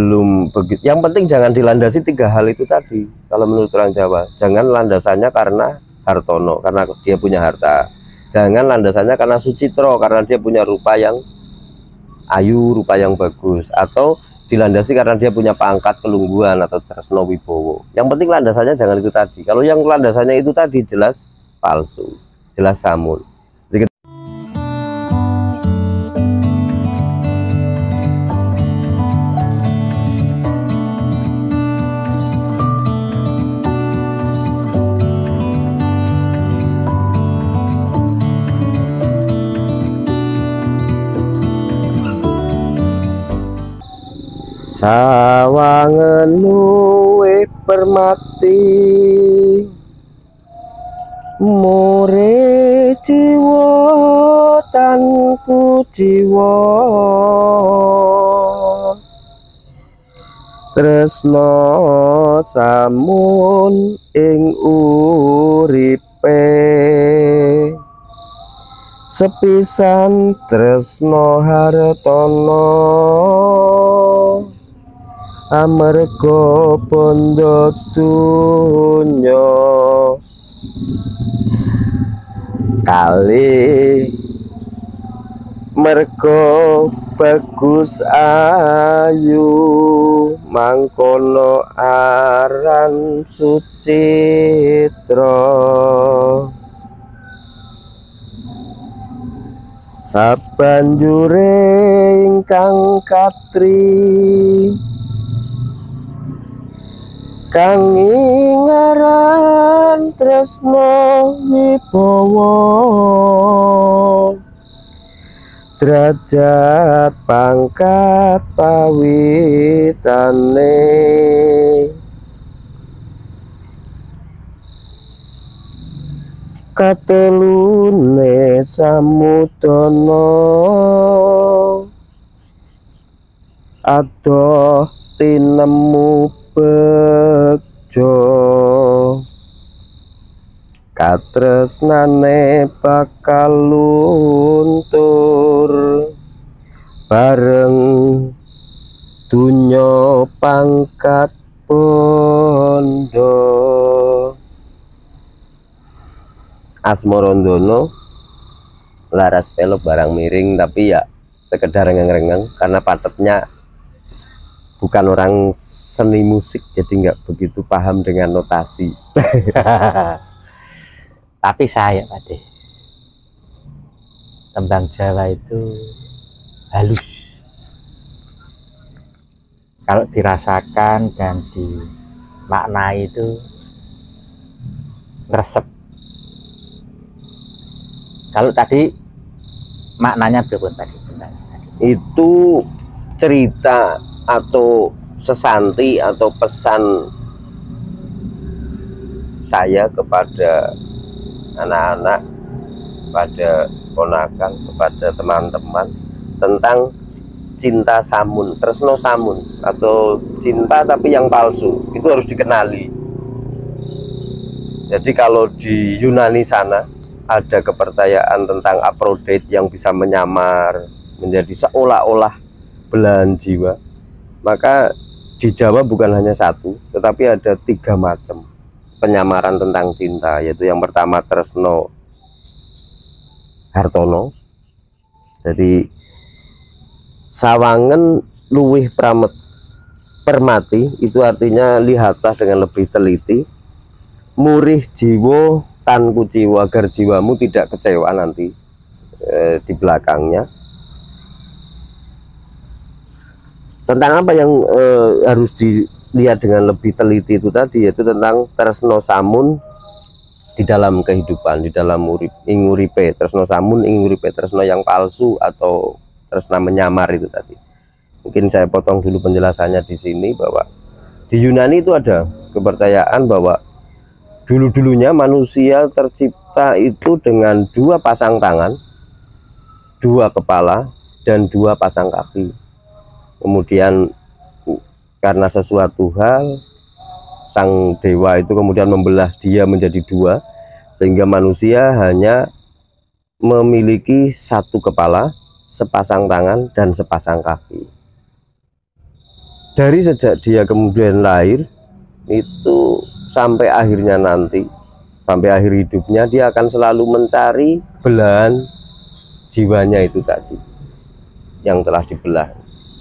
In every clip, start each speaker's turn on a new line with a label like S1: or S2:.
S1: belum begitu. Yang penting jangan dilandasi 3 hal itu tadi. Kalau menurut orang Jawa, jangan landasannya karena hartono, karena dia punya harta. Jangan landasannya karena sucitro, karena dia punya rupa yang ayu, rupa yang bagus, atau dilandasi karena dia punya pangkat kelungguhan atau tresno wibowo. Yang penting landasannya jangan itu tadi. Kalau yang landasannya itu tadi jelas palsu, jelas samun. Sawangen luwih permati, mure jiwa tanku jiwa, tresno samun ing uripe, sepisan tresno hartono, amarga bondo dunya, kali merga bagus ayu, mangkono aran sucitra. Sabanjure ingkang katri, kang ingaran tresno wibowo, derajat pangkat pawitane, katelune samudana, adoh tinemu bejo, katresnane bakal luntur bareng dunya pangkat bondo. Asmarandono laras pelok barang miring, tapi ya sekedar rengeng-rengeng karena patetnya bukan orang seni musik, jadi nggak begitu paham dengan notasi.
S2: Tapi saya Pak, tembang Jawa itu halus, kalau dirasakan dan dimaknai itu ngeresep. Kalau tadi maknanya berapa tadi?
S1: Itu cerita atau sesanti atau pesan saya kepada anak-anak, pada ponakan, kepada teman-teman tentang cinta samun, tresno samun, atau cinta tapi yang palsu. Itu harus dikenali. Jadi kalau di Yunani sana ada kepercayaan tentang Aphrodite yang bisa menyamar menjadi seolah-olah belahan jiwa. Maka di Jawa bukan hanya satu, tetapi ada 3 macam penyamaran tentang cinta, yaitu yang pertama tresno hartono. Jadi sawangen luwih permati, itu artinya lihatlah dengan lebih teliti, murih jiwo tanku jiwa, agar jiwamu tidak kecewa nanti di belakangnya. Tentang apa yang harus dilihat dengan lebih teliti itu tadi, yaitu tentang tresno samun di dalam kehidupan, di dalam uripe, tresno samun ing uripe, tresno yang palsu atau tresno menyamar itu tadi. Mungkin saya potong dulu penjelasannya di sini, bahwa di Yunani itu ada kepercayaan bahwa dulu-dulunya manusia tercipta itu dengan 2 pasang tangan, 2 kepala, dan 2 pasang kaki. Kemudian karena sesuatu hal, sang dewa itu kemudian membelah dia menjadi 2, sehingga manusia hanya memiliki 1 kepala, sepasang tangan, dan sepasang kaki. dari sejak dia kemudian lahir itu sampai akhirnya nanti, sampai akhir hidupnya, dia akan selalu mencari belahan jiwanya itu tadi yang telah dibelah.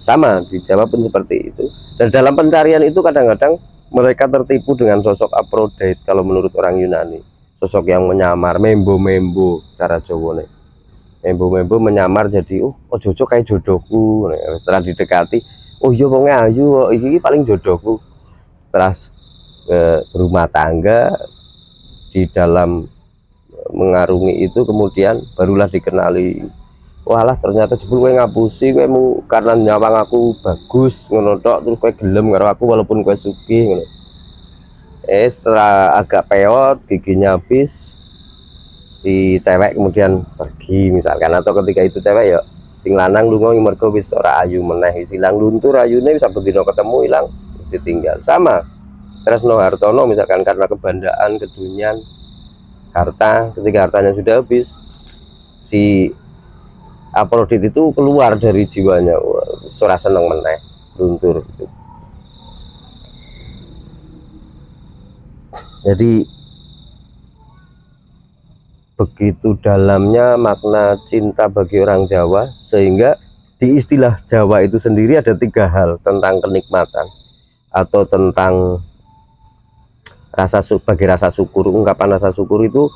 S1: Sama di Jawa pun seperti itu. Dan dalam pencarian itu kadang-kadang mereka tertipu dengan sosok Aphrodite kalau menurut orang Yunani, sosok yang menyamar, membo-membo cara Jawa nih. Membo-membo menyamar jadi jojo kayak jodohku. Setelah didekati, oh iya wong ayu, ini paling jodohku. Setelah berumah tangga, di dalam mengarungi itu kemudian barulah dikenali, walah ternyata jebul kowe ngapusi, kowe karena nyawang aku bagus ngono tok, terus kowe gelem karo aku walaupun kowe sugih ngono. Setelah agak peot, giginya habis, si cewek kemudian pergi misalkan, atau ketika itu cewek ya sing lanang lunga mergo wis ora ayu meneh, silang luntur ayune bisa bendina ketemu ilang ditinggal. Sama Tresno Hartono misalkan, karena kebandaan, kedunian, harta, ketika hartanya sudah habis, si Aphrodite itu keluar dari jiwanya, ora seneng meneh, luntur gitu. Jadi begitu dalamnya makna cinta bagi orang Jawa, sehingga di istilah Jawa itu sendiri ada 3 hal tentang kenikmatan atau tentang rasa bagi rasa syukur. Ungkapan rasa syukur itu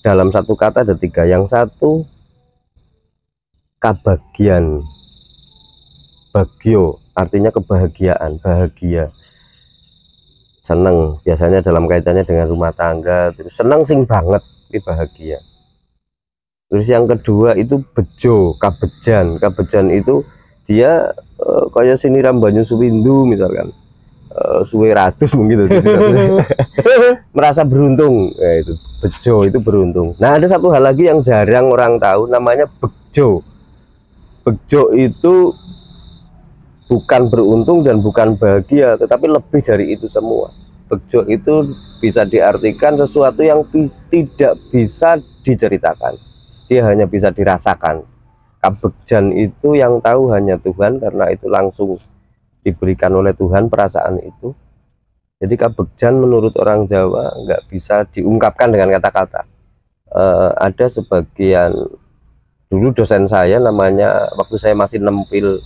S1: dalam satu kata ada 3. Yang satu kabagian, bagio artinya kebahagiaan, bahagia, seneng, biasanya dalam kaitannya dengan rumah tangga, terus seneng sing banget, bahagia. Terus yang kedua itu bejo, kabejan. Kabejan itu dia kayak siniram banyu suwindu misalkan, suwe ratus mungkin itu. Merasa beruntung, itu bejo, itu beruntung. Nah, ada satu hal lagi yang jarang orang tahu, namanya bejo. Bejo itu bukan beruntung dan bukan bahagia, tetapi lebih dari itu semua. Bejo itu bisa diartikan sesuatu yang tidak bisa diceritakan, dia hanya bisa dirasakan. Kabegjan itu yang tahu hanya Tuhan, karena itu langsung diberikan oleh Tuhan perasaan itu. Jadi kabegjan menurut orang Jawa nggak bisa diungkapkan dengan kata-kata. Ada sebagian, dulu dosen saya namanya, waktu saya masih nempil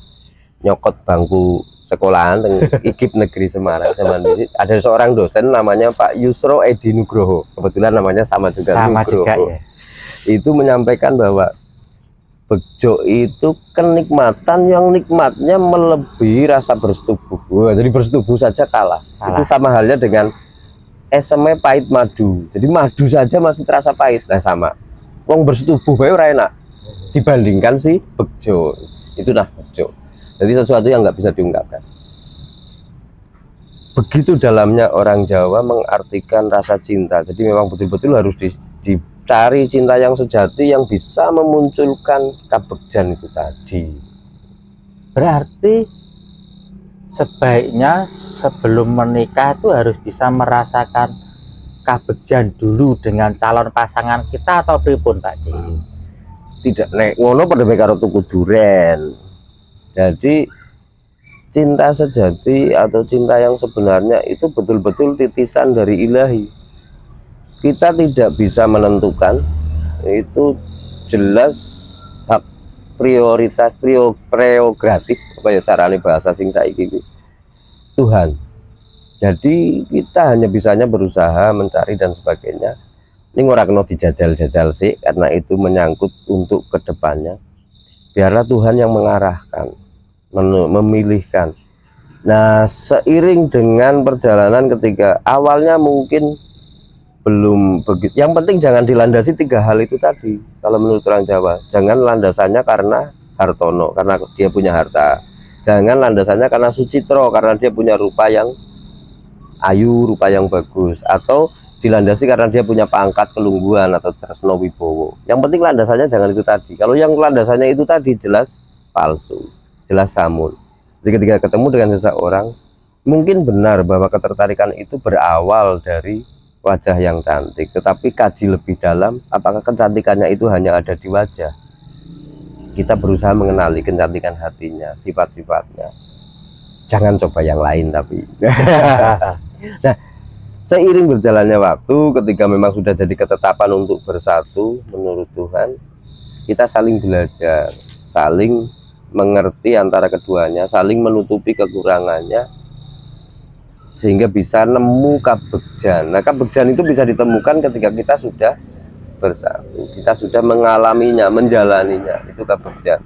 S1: nyokot bangku sekolahan IKIP Negeri Semarang zaman ini, ada seorang dosen namanya Pak Yusro Edi Nugroho, kebetulan namanya sama juga, Nugroho. Juga, ya. Itu menyampaikan bahwa bejo itu kenikmatan yang nikmatnya melebihi rasa bersetubuh. Jadi bersetubuh saja kalah. Itu sama halnya dengan SMA pahit madu. Jadi madu saja masih terasa pahit. Nah sama, wong bersetubuh bae ora enak dibandingkan si bejo. Itu nah bejo. Jadi sesuatu yang nggak bisa diungkapkan. Begitu dalamnya orang Jawa mengartikan rasa cinta. Jadi memang betul-betul harus dicari cinta yang sejati yang bisa memunculkan kabegjan itu tadi.
S2: Berarti sebaiknya sebelum menikah itu harus bisa merasakan kabegjan dulu dengan calon pasangan kita, atau pripun tadi?
S1: Tidak nek ngono pada karo tuku duren. Jadi cinta sejati atau cinta yang sebenarnya itu betul-betul titisan dari ilahi. Kita tidak bisa menentukan, itu jelas hak prioritas, prerogatif, apa ya caranya bahasa sing saiki Tuhan. Jadi kita hanya bisanya berusaha mencari dan sebagainya. Ini ora kena dijajal-jajal sih, karena itu menyangkut untuk kedepannya. Biarlah Tuhan yang mengarahkan, memilihkan. Nah, seiring dengan perjalanan, ketika awalnya mungkin belum begitu, yang penting jangan dilandasi 3 hal itu tadi. Kalau menurut orang Jawa, jangan landasannya karena Hartono, karena dia punya harta. Jangan landasannya karena Sucitro, karena dia punya rupa yang ayu, rupa yang bagus. Atau dilandasi karena dia punya pangkat kelungguan atau Tresno Wibowo. Yang penting landasannya jangan itu tadi. Kalau yang landasannya itu tadi jelas palsu, jelas samun. Jadi ketika ketemu dengan seseorang, mungkin benar bahwa ketertarikan itu berawal dari wajah yang cantik, tetapi kaji lebih dalam, apakah kecantikannya itu hanya ada di wajah. Kita berusaha mengenali kecantikan hatinya, sifat-sifatnya. jangan coba yang lain tapi. Nah, seiring berjalannya waktu, ketika memang sudah jadi ketetapan untuk bersatu menurut Tuhan, kita saling belajar, saling mengerti antara keduanya, saling menutupi kekurangannya, sehingga bisa nemu kabegjan. Nah, kabegjan itu bisa ditemukan ketika kita sudah bersatu, kita sudah mengalaminya, menjalaninya, itu kabegjan.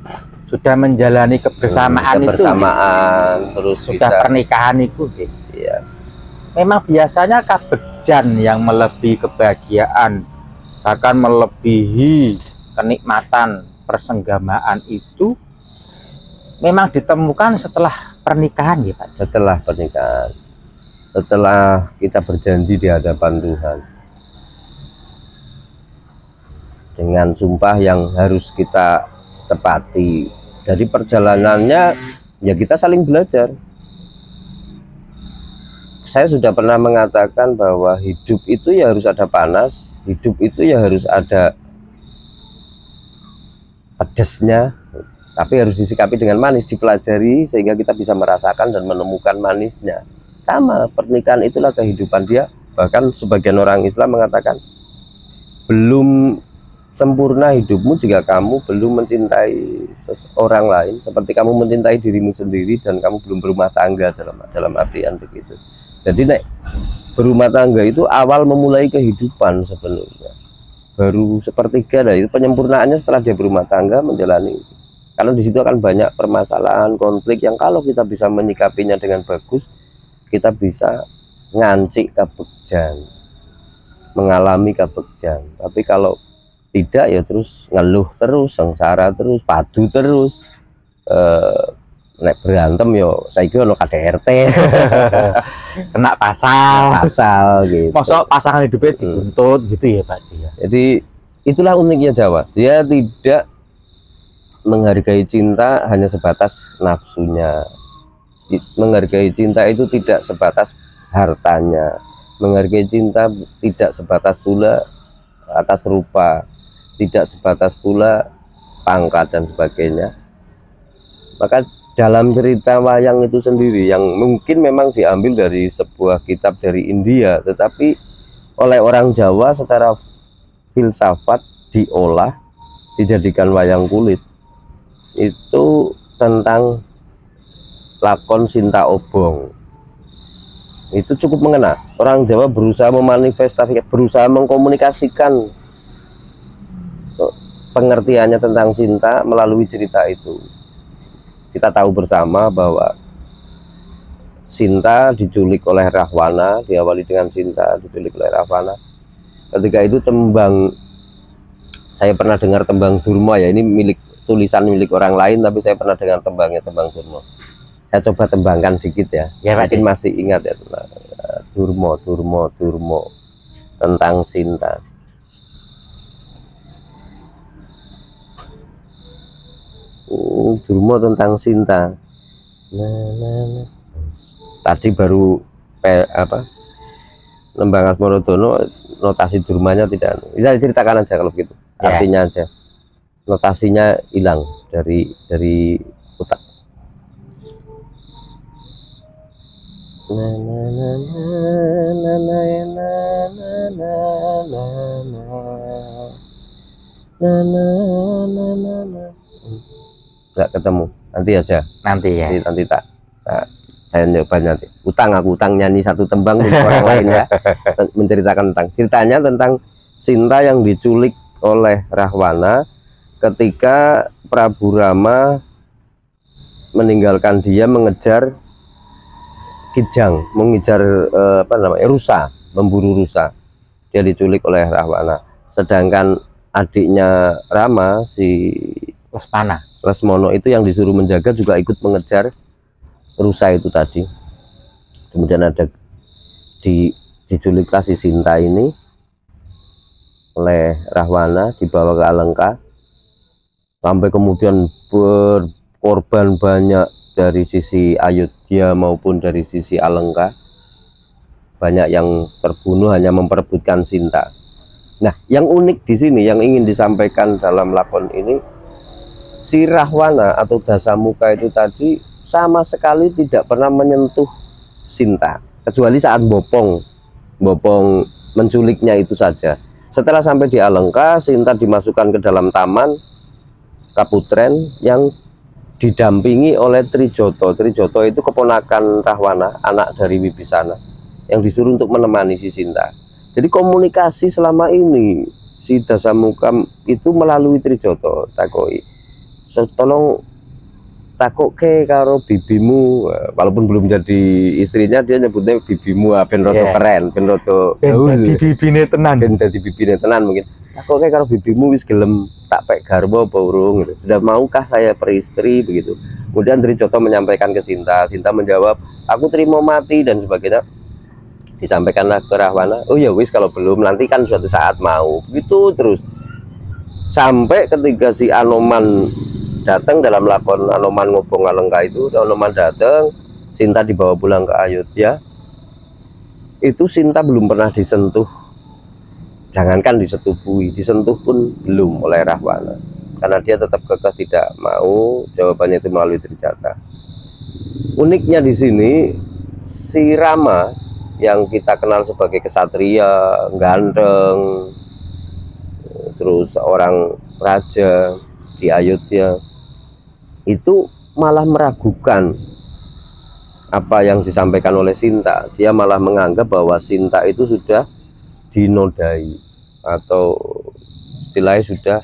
S2: Sudah menjalani kebersamaan,
S1: kebersamaan itu, terus
S2: sudah bisa, pernikahan itu,
S1: iya.
S2: Memang biasanya kabegjan yang melebihi kebahagiaan, bahkan melebihi kenikmatan persenggamaan itu memang ditemukan setelah pernikahan ya Pak?
S1: Setelah pernikahan, setelah kita berjanji di hadapan Tuhan dengan sumpah yang harus kita tepati. Dari perjalanannya ya kita saling belajar. Saya sudah pernah mengatakan bahwa hidup itu ya harus ada panas, hidup itu ya harus ada pedesnya, tapi harus disikapi dengan manis, dipelajari sehingga kita bisa merasakan dan menemukan manisnya. Sama, pernikahan itulah kehidupan dia. Bahkan sebagian orang Islam mengatakan belum sempurna hidupmu jika kamu belum mencintai orang lain seperti kamu mencintai dirimu sendiri, dan kamu belum berumah tangga, dalam artian begitu. Jadi nek berumah tangga itu awal memulai kehidupan sebenarnya, baru sepertiga dari itu penyempurnaannya setelah dia berumah tangga menjalani. Karena di situ akan banyak permasalahan, konflik yang kalau kita bisa menyikapinya dengan bagus, kita bisa ngancik kabegjan, mengalami kabegjan. Tapi kalau tidak ya terus ngeluh terus, sengsara terus, padu terus, nek berantem yo saiki ono KDRT.
S2: Kena pasal
S1: gitu.
S2: Masuk pasangan hidupnya dituntut gitu ya Pak ya.
S1: Jadi itulah uniknya Jawa, dia tidak menghargai cinta hanya sebatas nafsunya. Menghargai cinta itu tidak sebatas hartanya, menghargai cinta tidak sebatas pula atas rupa, tidak sebatas pula pangkat dan sebagainya. Maka dalam cerita wayang itu sendiri yang mungkin memang diambil dari sebuah kitab dari India, tetapi oleh orang Jawa secara filsafat diolah, dijadikan wayang kulit, itu tentang lakon Sinta Obong. Itu cukup mengena. Orang Jawa berusaha memanifestasikan, berusaha mengkomunikasikan pengertiannya tentang cinta melalui cerita itu. Kita tahu bersama bahwa Sinta diculik oleh Rahwana, diawali dengan Sinta diculik oleh Rahwana. Ketika itu tembang, saya pernah dengar tembang Durma ya, ini tulisan milik orang lain, tapi saya pernah dengar tembangnya, tembang Durma. Saya coba tembangkan dikit ya, mungkin masih ingat ya, Durma, Durma, Durma, tentang Sinta. Durma tentang Sinta. Tadi baru Nembang Asmorodono, notasi Durmanya tidak bisa diceritakan aja kalau begitu. Artinya aja, notasinya hilang dari otak. Nggak ketemu, nanti aja, nanti ya, nanti tak saya nyoba nanti. Aku utang nyanyi satu tembang untuk orang lain ya, menceritakan ceritanya tentang Sinta yang diculik oleh Rahwana ketika Prabu Rama meninggalkan dia mengejar Kijang, mengejar rusa, memburu rusa. Dia diculik oleh Rahwana, sedangkan adiknya Rama, si Lesmono itu yang disuruh menjaga juga ikut mengejar rusa itu tadi. Kemudian ada diculiklah si Sinta ini oleh Rahwana, dibawa ke Alengka, sampai kemudian berkorban banyak dari sisi Ayodhya maupun dari sisi Alengka. Banyak yang terbunuh hanya memperebutkan Sinta. Nah, yang unik di sini yang ingin disampaikan dalam lakon ini, si Rahwana atau Dasamuka itu tadi sama sekali tidak pernah menyentuh Sinta, kecuali saat Bopong menculiknya itu saja. Setelah sampai di Alengka, Sinta dimasukkan ke dalam taman Kaputren yang didampingi oleh Trijoto. Trijoto itu keponakan Rahwana, anak dari Wibisana, yang disuruh untuk menemani si Sinta. Jadi komunikasi selama ini si Dasamuka itu melalui Trijoto. Takoi, tolong takoke karo bibimu, walaupun belum jadi istrinya dia nyebutnya bibimu, ben rodo keren, ben rodo
S2: bibine tenan,
S1: ben dadi bibine tenan mungkin. Takoke karo bibimu wis gelem tak pek garwa apa urung gitu. Sudah maukah saya peristri begitu. Kemudian Trijoto menyampaikan ke Sinta, Sinta menjawab, aku terima mati dan sebagainya. Disampaikanlah ke Rahwana, oh ya wis kalau belum nanti kan suatu saat mau, begitu terus sampai ketika si Anoman datang dalam lakon Anoman Ngobong Alengka itu. Anoman datang, Sinta dibawa pulang ke Ayodhya. Itu Sinta belum pernah disentuh, jangankan disetubui, disentuh pun belum oleh Rahwana, karena dia tetap kekeh tidak mau. Jawabannya itu melalui Trijata. Uniknya di sini si Rama yang kita kenal sebagai kesatria, ganteng, terus orang raja di Ayodhya, itu malah meragukan apa yang disampaikan oleh Sinta. Dia malah menganggap bahwa Sinta itu sudah dinodai atau istilahnya sudah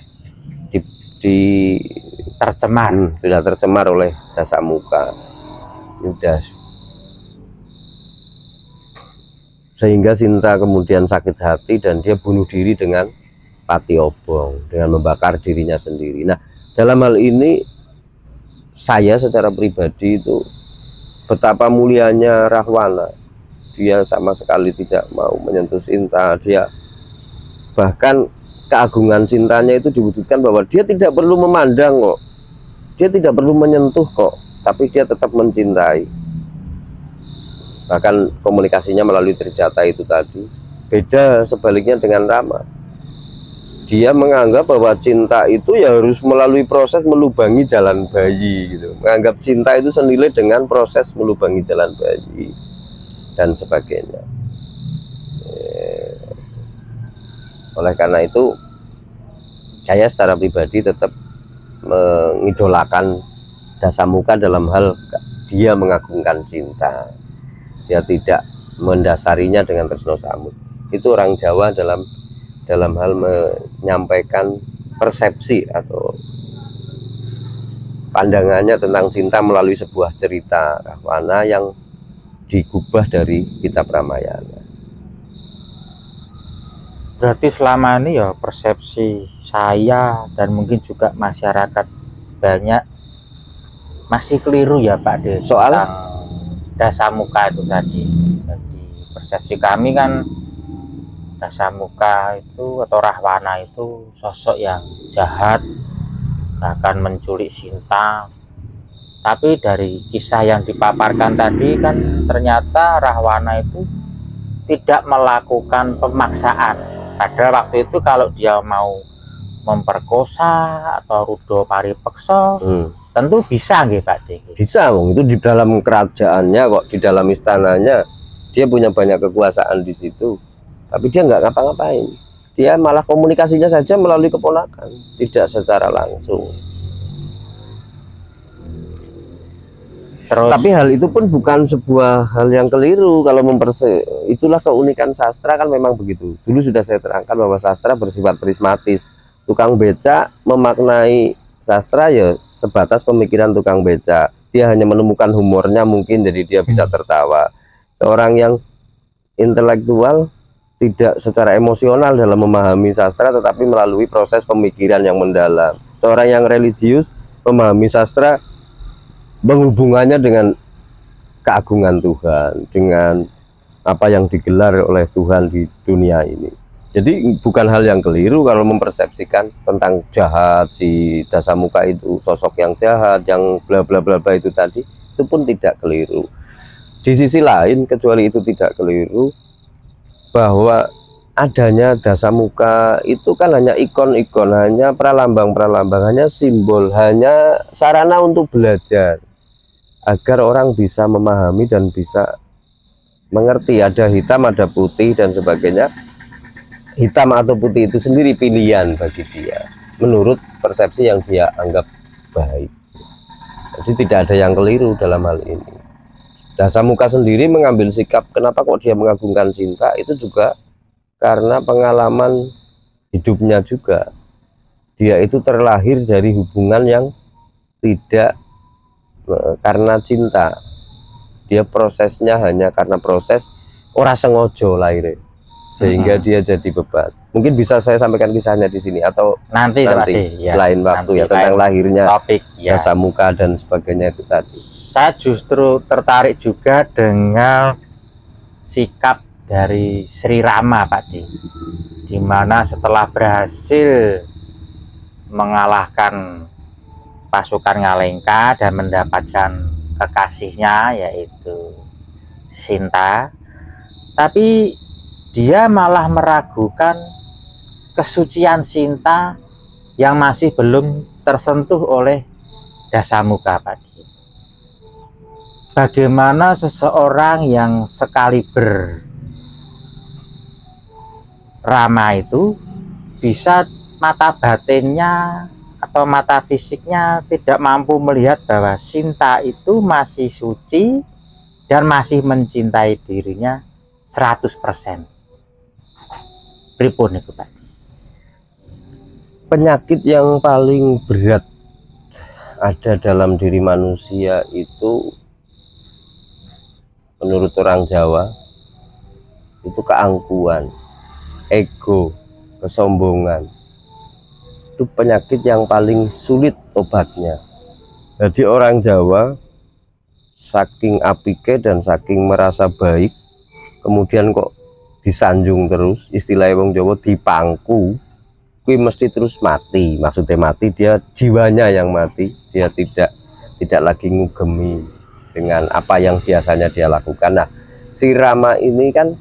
S1: sudah tercemar oleh Dasamuka. Sudah. Sehingga Sinta kemudian sakit hati dan dia bunuh diri dengan pati obong, dengan membakar dirinya sendiri. Nah, dalam hal ini saya secara pribadi itu betapa mulianya Rahwana. Dia sama sekali tidak mau menyentuh Sinta. Dia bahkan keagungan cintanya itu diwujudkan bahwa dia tidak perlu memandang kok, dia tidak perlu menyentuh kok, tapi dia tetap mencintai. Bahkan komunikasinya melalui Trijata itu tadi. Beda sebaliknya dengan Rama, dia menganggap bahwa cinta itu ya harus melalui proses melubangi jalan bayi gitu. Menganggap cinta itu senilai dengan proses melubangi jalan bayi dan sebagainya. Oleh karena itu saya secara pribadi tetap mengidolakan Dasamuka dalam hal dia mengagungkan cinta. Dia tidak mendasarinya dengan tresno samud. Itu orang Jawa dalam hal menyampaikan persepsi atau pandangannya tentang cinta melalui sebuah cerita Rahwana yang digubah dari kitab Ramayana.
S2: Berarti selama ini ya persepsi saya dan mungkin juga masyarakat banyak masih keliru ya Pak De,
S1: soal
S2: Dasamuka itu tadi. Jadi persepsi kami kan Dasamuka itu atau Rahwana itu sosok yang jahat, bahkan menculik Sinta. Tapi dari kisah yang dipaparkan tadi kan ternyata Rahwana itu tidak melakukan pemaksaan. Pada waktu itu kalau dia mau memperkosa atau rudo paripeksa, tentu bisa nggih Pak D.
S1: Bisa, itu di dalam kerajaannya kok, di dalam istananya dia punya banyak kekuasaan di situ. Tapi dia nggak ngapa-ngapain. Dia malah komunikasinya saja melalui keponakan, tidak secara langsung.
S2: Terus,
S1: tapi hal itu pun bukan sebuah hal yang keliru kalau itulah keunikan sastra kan memang begitu. Dulu sudah saya terangkan bahwa sastra bersifat prismatis. Tukang beca memaknai sastra ya sebatas pemikiran tukang beca. Dia hanya menemukan humornya mungkin, jadi dia bisa tertawa. Seorang yang intelektual tidak secara emosional dalam memahami sastra, tetapi melalui proses pemikiran yang mendalam. Seorang yang religius memahami sastra menghubungannya dengan keagungan Tuhan, dengan apa yang digelar oleh Tuhan di dunia ini. Jadi bukan hal yang keliru kalau mempersepsikan tentang jahat si Dasamuka itu, sosok yang jahat, yang bla bla bla bla itu tadi, itu pun tidak keliru. Di sisi lain, kecuali itu tidak keliru, bahwa adanya Dasamuka itu kan hanya ikon-ikon, hanya pralambang-pralambang, hanya simbol, hanya sarana untuk belajar. agar orang bisa memahami dan bisa mengerti ada hitam ada putih dan sebagainya. Hitam atau putih itu sendiri pilihan bagi dia menurut persepsi yang dia anggap baik. Jadi tidak ada yang keliru dalam hal ini. Dasamuka sendiri mengambil sikap kenapa kok dia mengagungkan cinta, itu juga karena pengalaman hidupnya juga. Dia itu terlahir dari hubungan yang tidak karena cinta. Dia prosesnya hanya karena proses ora sengojo lahir, sehingga dia jadi beban. Mungkin bisa saya sampaikan kisahnya di sini atau
S2: nanti ya,
S1: lain waktu ya tentang lahirnya
S2: topik ya.
S1: Dasamuka dan sebagainya itu tadi.
S2: Saya justru tertarik juga dengan sikap dari Sri Rama, Pak Di, dimana setelah berhasil mengalahkan pasukan Ngalengka dan mendapatkan kekasihnya yaitu Sinta, tapi dia malah meragukan kesucian Sinta yang masih belum tersentuh oleh Dasamuka, Pak Di. Bagaimana seseorang yang sekali berrama itu bisa mata batinnya atau mata fisiknya tidak mampu melihat bahwa Sinta itu masih suci dan masih mencintai dirinya 100%. Pripun itu, Pak?
S1: Penyakit yang paling berat ada dalam diri manusia itu menurut orang Jawa itu keangkuhan, ego, kesombongan. Itu penyakit yang paling sulit obatnya. Jadi orang Jawa saking apike dan saking merasa baik, kemudian kok disanjung terus, istilah wong Jawa dipangku, kui mesti terus mati. Maksudnya mati, dia jiwanya yang mati, dia tidak lagi ngugemi dengan apa yang biasanya dia lakukan. Nah, si Rama ini kan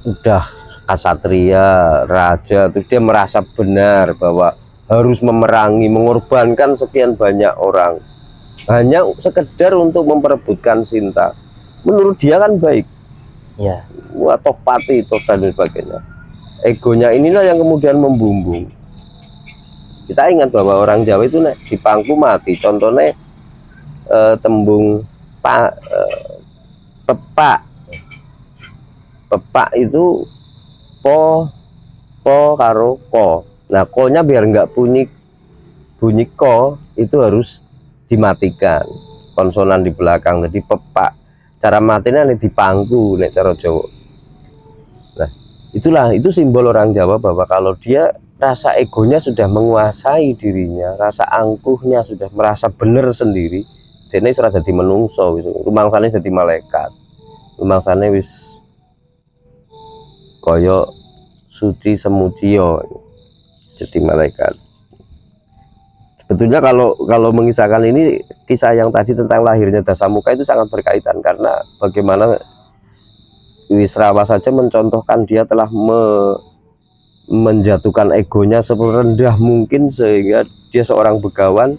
S1: udah kasatria, raja, terus dia merasa benar bahwa harus memerangi, mengorbankan sekian banyak orang hanya sekedar untuk memperebutkan Sinta. Menurut dia kan baik
S2: ya,
S1: wah topati itu dan sebagainya. Egonya inilah yang kemudian membumbung. Kita ingat bahwa orang Jawa itu nek dipangku mati. Contohnya tembung pepak itu po karo ko. Nah, ko-nya biar nggak bunyi ko itu harus dimatikan konsonan di belakang, jadi pepak. Cara matinya nih dipangku nek cara Jawa. Nah, itu simbol orang Jawa bahwa kalau dia rasa egonya sudah menguasai dirinya, rasa angkuhnya sudah merasa benar sendiri, dene sudah jadi menungso, rumangsane jadi malaikat, rumangsane wis koyo suci semudio jadi malaikat. Sebetulnya kalau mengisahkan ini, kisah yang tadi tentang lahirnya Dasamuka itu sangat berkaitan, karena bagaimana Wisrawa saja mencontohkan dia telah menjatuhkan egonya serendah mungkin sehingga dia seorang begawan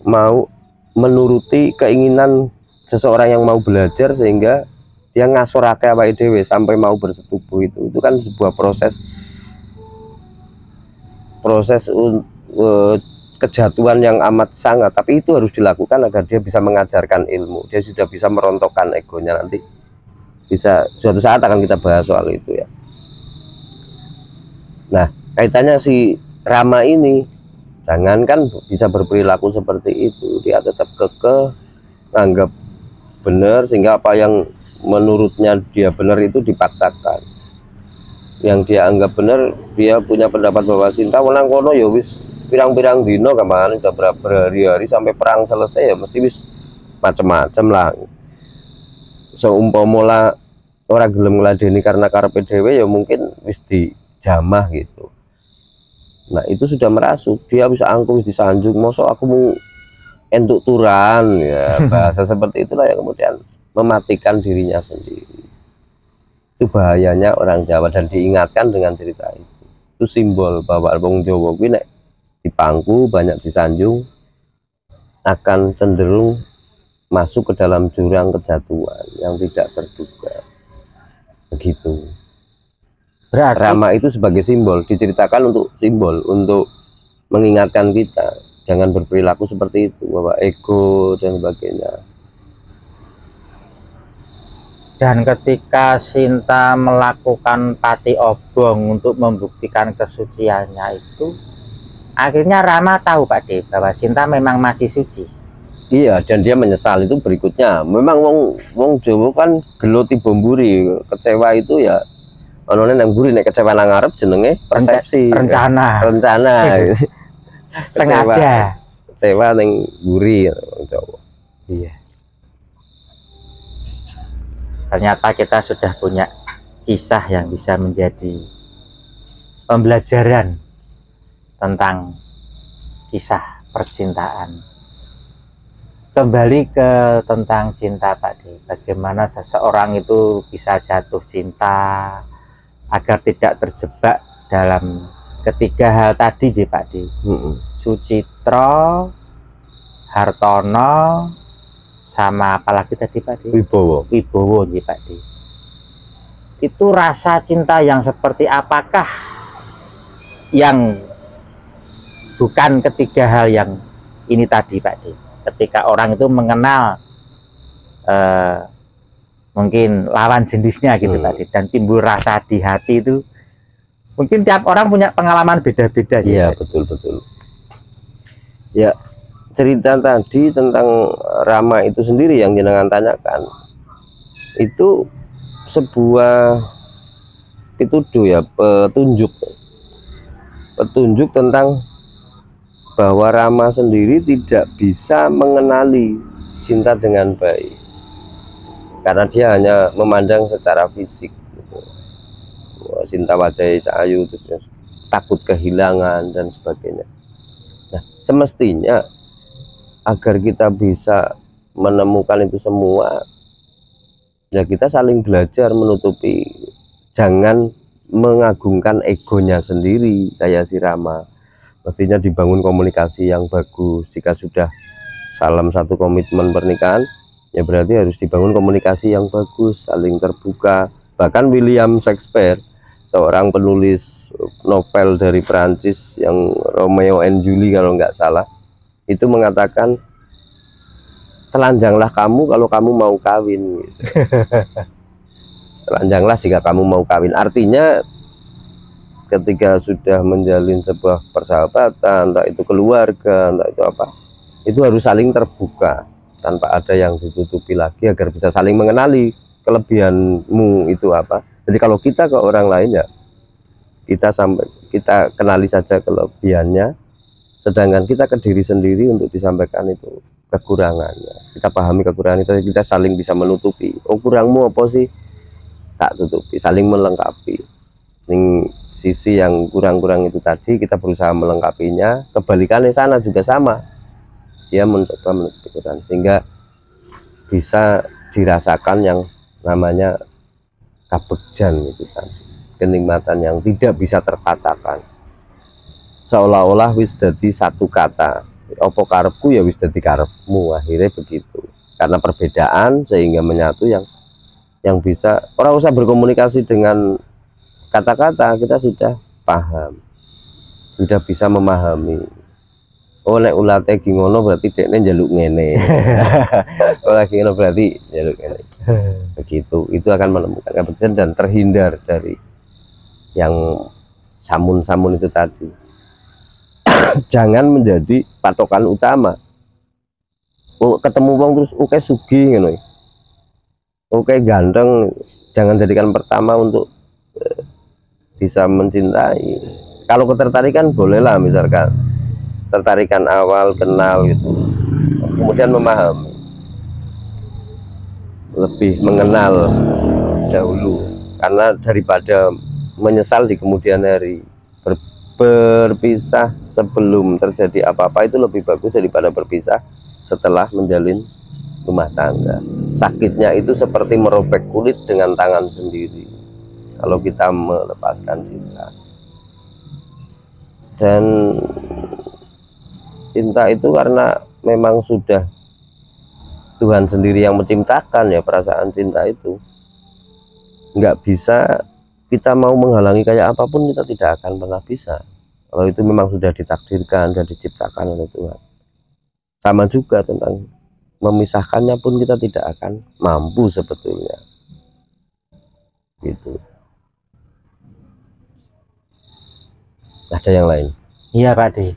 S1: mau menuruti keinginan seseorang yang mau belajar, sehingga dia ngasorake awake dhewe sampai mau bersetubuh. Itu kan sebuah proses kejatuhan yang amat sangat, tapi itu harus dilakukan agar dia bisa mengajarkan ilmu. Dia sudah bisa merontokkan egonya, nanti bisa suatu saat akan kita bahas soal itu ya. Nah, kaitannya si Rama ini, jangankan bisa berperilaku seperti itu, dia tetap kekeh anggap benar, sehingga apa yang menurutnya dia benar itu dipaksakan. Yang dia anggap benar, dia punya pendapat bahwa Sinta menang kono ya wis pirang-pirang dino kemana, udah berhari-hari sampai perang selesai ya mesti wis macem-macem lah. Seumpama orang gelem ngladeni karena karepe dhewe ya mungkin wis dijamah gitu. Nah, itu sudah merasuk, dia bisa angkuh disanjung, mosok aku mau entuk turan ya, bahasa seperti itulah yang kemudian mematikan dirinya sendiri. Itu bahayanya orang Jawa, dan diingatkan dengan cerita itu. Itu simbol bahwa wong Jawa kuwi nek dipangku banyak disanjung akan cenderung masuk ke dalam jurang kejatuhan yang tidak terduga. Begitu.
S2: Berarti
S1: Rama itu sebagai simbol, diceritakan untuk simbol, untuk mengingatkan kita jangan berperilaku seperti itu, bahwa ego dan sebagainya.
S2: dan ketika Sinta melakukan pati obong untuk membuktikan kesuciannya itu, akhirnya Rama tahu Pak De bahwa Sinta memang masih suci.
S1: Iya, dan dia menyesal itu berikutnya. Memang wong Jawa kan geloti bomburi, kecewa itu ya ono nang mburi, nek kecewa nang ngarep jenenge persepsi,
S2: rencana sengaja
S1: kecewa ning mburi wong Jawa.
S2: Iya. Ternyata kita sudah punya kisah yang bisa menjadi pembelajaran tentang kisah percintaan. Kembali ke tentang cinta tadi, bagaimana seseorang itu bisa jatuh cinta agar tidak terjebak dalam ketiga hal tadi, Pak Di. Sucitro, Hartono, sama apalagi tadi Pak Di?
S1: Wibowo,
S2: Pak Di. Itu rasa cinta yang seperti apakah yang bukan ketiga hal yang ini tadi Pak Di? Ketika orang itu mengenal mungkin lawan jenisnya gitu Pak Di, dan timbul rasa di hati itu, mungkin tiap orang punya pengalaman beda-beda.
S1: Iya, betul. Ya, cerita tadi tentang Rama itu sendiri yang jenengan tanyakan itu sebuah pituduh ya, petunjuk tentang bahwa Rama sendiri tidak bisa mengenali cinta dengan baik karena dia hanya memandang secara fisik gitu. Cinta wajah sayu, takut kehilangan dan sebagainya. Nah, semestinya agar kita bisa menemukan itu semua, ya kita saling belajar menutupi, jangan mengagungkan egonya sendiri kayak si Rama. Mestinya dibangun komunikasi yang bagus. Jika sudah salam satu komitmen pernikahan, ya berarti harus dibangun komunikasi yang bagus, saling terbuka. Bahkan William Shakespeare, seorang penulis novel dari Perancis yang Romeo and Julie kalau nggak salah, itu mengatakan telanjanglah kamu kalau kamu mau kawin gitu. Telanjanglah jika kamu mau kawin, artinya ketika sudah menjalin sebuah persahabatan, entah itu keluarga, entah itu apa, itu harus saling terbuka tanpa ada yang ditutupi lagi agar bisa saling mengenali kelebihanmu itu apa. Jadi kalau kita ke orang lain ya kita kenali saja kelebihannya, sedangkan kita ke diri sendiri untuk disampaikan itu kekurangannya. Kita pahami kekurangan itu, kita saling bisa menutupi. Oh, kurangmu apa sih? Tak tutupi, saling melengkapi. Ini sisi yang kurang-kurang itu tadi kita berusaha melengkapinya, kebalikannya sana juga sama, dia mencoba menutupi kekurangan sehingga bisa dirasakan yang namanya kabegjan itu kan, kenikmatan yang tidak bisa terkatakan, seolah-olah wis dadi satu kata, opo karepku ya wis dadi karepmu, akhirnya begitu, karena perbedaan sehingga menyatu yang bisa, orang usah berkomunikasi dengan kata-kata, kita sudah paham, sudah bisa memahami. Oh, nek ulate ki ngono berarti dekne njaluk ngene. Oh, lagi ngono berarti njaluk ngene. Begitu, itu akan menemukan kebenaran dan terhindar dari yang samun-samun itu tadi. Jangan menjadi patokan utama. Oh, ketemu wong terus oke sugih ngono. Oke ganteng, jangan jadikan pertama untuk bisa mencintai. Kalau ketertarikan bolehlah, misalkan tertarikan awal kenal gitu, kemudian memahami, lebih mengenal dahulu, karena daripada menyesal di kemudian hari, berpisah sebelum terjadi apa-apa itu lebih bagus daripada berpisah setelah menjalin rumah tangga. Sakitnya itu seperti merobek kulit dengan tangan sendiri kalau kita melepaskan cinta. Dan cinta itu karena memang sudah Tuhan sendiri yang menciptakan ya perasaan cinta itu. Nggak bisa kita mau menghalangi kayak apapun, kita tidak akan pernah bisa. Kalau itu memang sudah ditakdirkan dan diciptakan oleh Tuhan. Sama juga tentang memisahkannya pun kita tidak akan mampu sebetulnya. Gitu. Ada yang lain?
S2: Iya Pak De.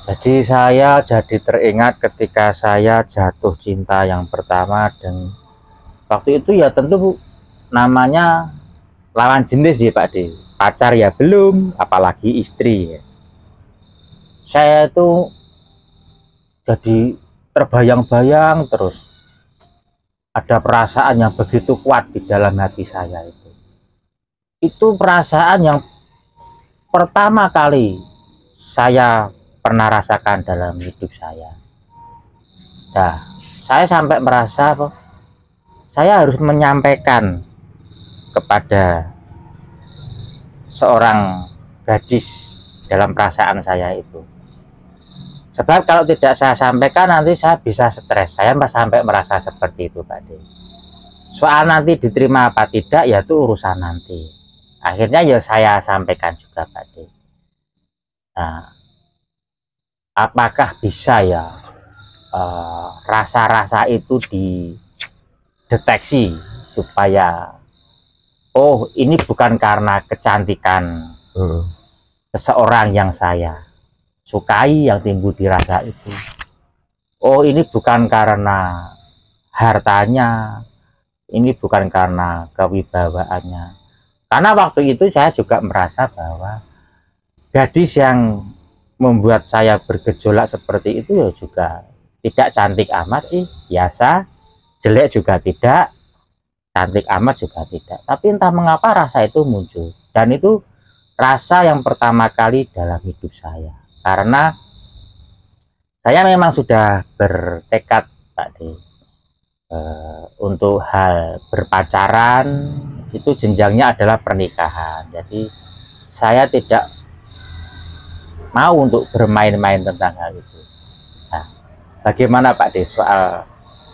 S2: Jadi saya jadi teringat ketika saya jatuh cinta yang pertama, dan waktu itu ya tentu namanya lawan jenis ya Pak De. Pacar ya belum, apalagi istri ya. Saya itu jadi terbayang-bayang terus. Ada perasaan yang begitu kuat di dalam hati saya itu. Itu perasaan yang pertama kali saya pernah rasakan dalam hidup saya. Nah, saya sampai merasa saya harus menyampaikan kepada seorang gadis dalam perasaan saya itu. Sebab kalau tidak saya sampaikan nanti saya bisa stres. Saya sampai merasa seperti itu Pak De. Soal nanti diterima apa tidak ya itu urusan nanti. Akhirnya ya saya sampaikan juga Pak De. Nah, apakah bisa ya rasa-rasa itu dideteksi supaya oh ini bukan karena kecantikan seseorang yang saya sukai yang timbul di rasa itu. Oh ini bukan karena hartanya, ini bukan karena kewibawaannya. Karena waktu itu saya juga merasa bahwa gadis yang membuat saya bergejolak seperti itu ya juga tidak cantik amat sih, biasa, jelek juga tidak, cantik amat juga tidak. Tapi entah mengapa rasa itu muncul, dan itu rasa yang pertama kali dalam hidup saya. Karena saya memang sudah bertekad Pak De, untuk hal berpacaran itu jenjangnya adalah pernikahan. Jadi saya tidak mau untuk bermain-main tentang hal itu. Nah, bagaimana Pak De soal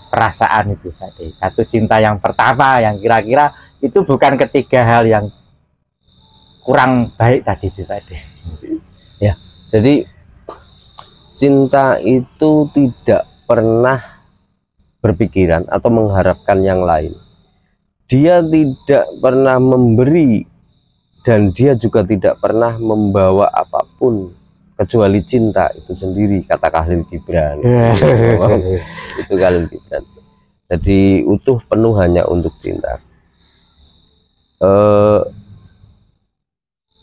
S2: perasaan itu Pak De? Jatuh cinta yang pertama yang kira-kira itu bukan ketiga hal yang kurang baik tadi Pak De.
S1: Ya, jadi cinta itu tidak pernah berpikiran atau mengharapkan yang lain. Dia tidak pernah memberi dan dia juga tidak pernah membawa apapun kecuali cinta itu sendiri, kata Khalil Gibran. Itu Khalil Gibran. Jadi utuh penuh hanya untuk cinta.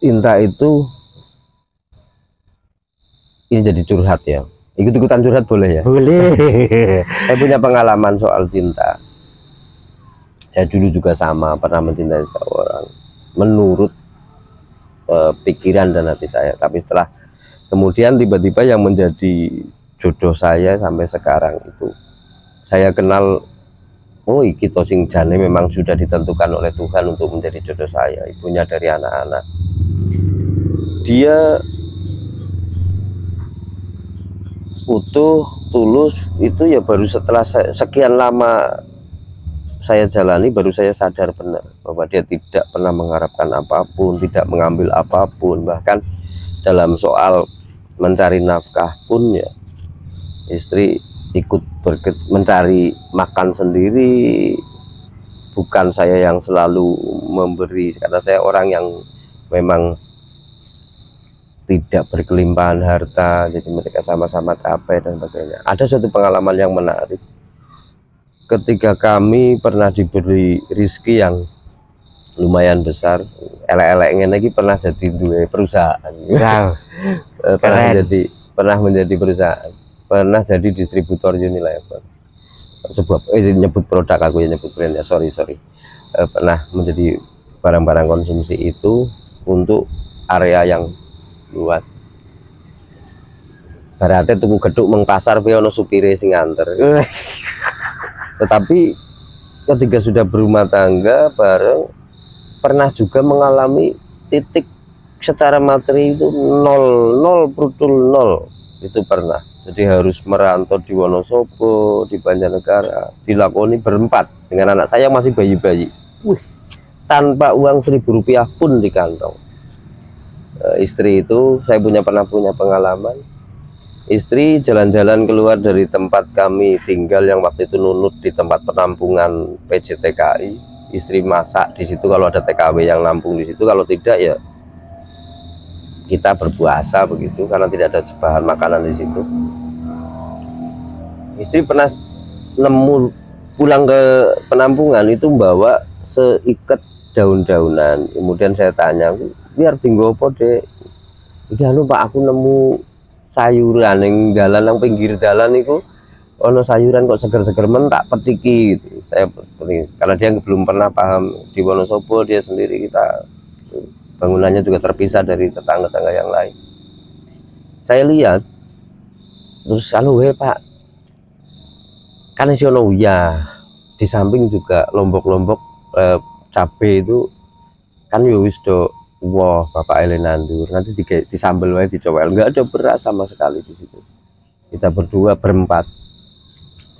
S1: Cinta itu ini jadi curhat ya. Ikut-ikutan curhat boleh ya?
S2: Boleh.
S1: Saya punya pengalaman soal cinta. Saya dulu juga sama, pernah mencintai seseorang menurut pikiran dan hati saya. Tapi setelah kemudian tiba-tiba yang menjadi jodoh saya sampai sekarang itu saya kenal, oh iki to sing jane memang sudah ditentukan oleh Tuhan untuk menjadi jodoh saya, ibunya dari anak-anak. Dia utuh, tulus, itu ya baru setelah sekian lama saya jalani baru saya sadar benar bahwa dia tidak pernah mengharapkan apapun, tidak mengambil apapun. Bahkan dalam soal mencari nafkah pun ya istri ikut mencari makan sendiri, bukan saya yang selalu memberi, karena saya orang yang memang tidak berkelimpahan harta, jadi mereka sama-sama capek dan sebagainya. Ada suatu pengalaman yang menarik ketika kami pernah diberi rizki yang lumayan besar, elek-eleknya lagi pernah jadi dua perusahaan. Wow. pernah menjadi perusahaan, pernah jadi distributor Unilever, sebuah nyebut produk, aku ya nyebut brand ya, sorry pernah menjadi barang-barang konsumsi itu untuk area yang luas. Berarti tuku geduk mengpasar ono supire sing nganter. Tetapi ketika sudah berumah tangga bareng, pernah juga mengalami titik secara materi itu nol, brutal nol, itu pernah. jadi harus merantau di Wonosobo, di Banjarnegara, dilakoni berempat dengan anak saya masih bayi-bayi. Tanpa uang Rp1.000 pun di kantong. Istri itu saya pernah punya pengalaman. Istri jalan-jalan keluar dari tempat kami tinggal yang waktu itu nunut di tempat penampungan PJTKI. Istri masak di situ kalau ada TKW yang nampung di situ, kalau tidak ya kita berpuasa begitu karena tidak ada bahan makanan di situ. Istri pernah nemu pulang ke penampungan itu bawa seikat daun-daunan. Kemudian saya tanya, biar tinggal apa dek? Iki anu Pak, aku nemu sayuran yang dalan yang pinggir dalan itu ono sayuran kok seger-seger men tak petiki gitu. Saya petik karena dia belum pernah paham di Wonosobo, dia sendiri, kita bangunannya juga terpisah dari tetangga-tetangga yang lain. Saya lihat terus halo Pak, kan isono ya di samping juga lombok-lombok cabe itu kan ya wis do. Wah, Bapak Elenandur nanti disambel wae dicowel, nggak ada beras sama sekali di situ. Kita berdua berempat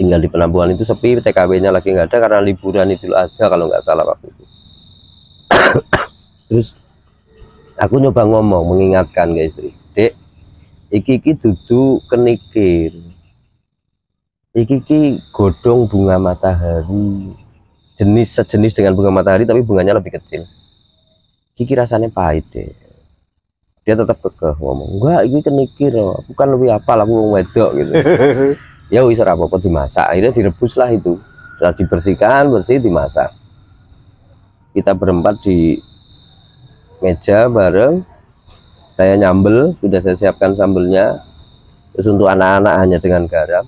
S1: tinggal di penampungan itu, sepi, TKW-nya lagi nggak ada karena liburan Idul Adha kalau nggak salah waktu itu. Terus aku nyoba ngomong, mengingatkan ke istri, dek, iki dudu kenikir, iki godong bunga matahari, sejenis dengan bunga matahari tapi bunganya lebih kecil. Kiki rasanya pahit deh. Dia tetap kekeh ngomong, enggak ini kenikir, aku kan lebih apal, aku mau wedok gitu. Ya wis ora apa-apa dimasak, akhirnya direbus lah itu. Setelah dibersihkan, bersih, dimasak. Kita berempat di meja bareng, saya nyambel, sudah saya siapkan sambelnya. Terus untuk anak-anak hanya dengan garam.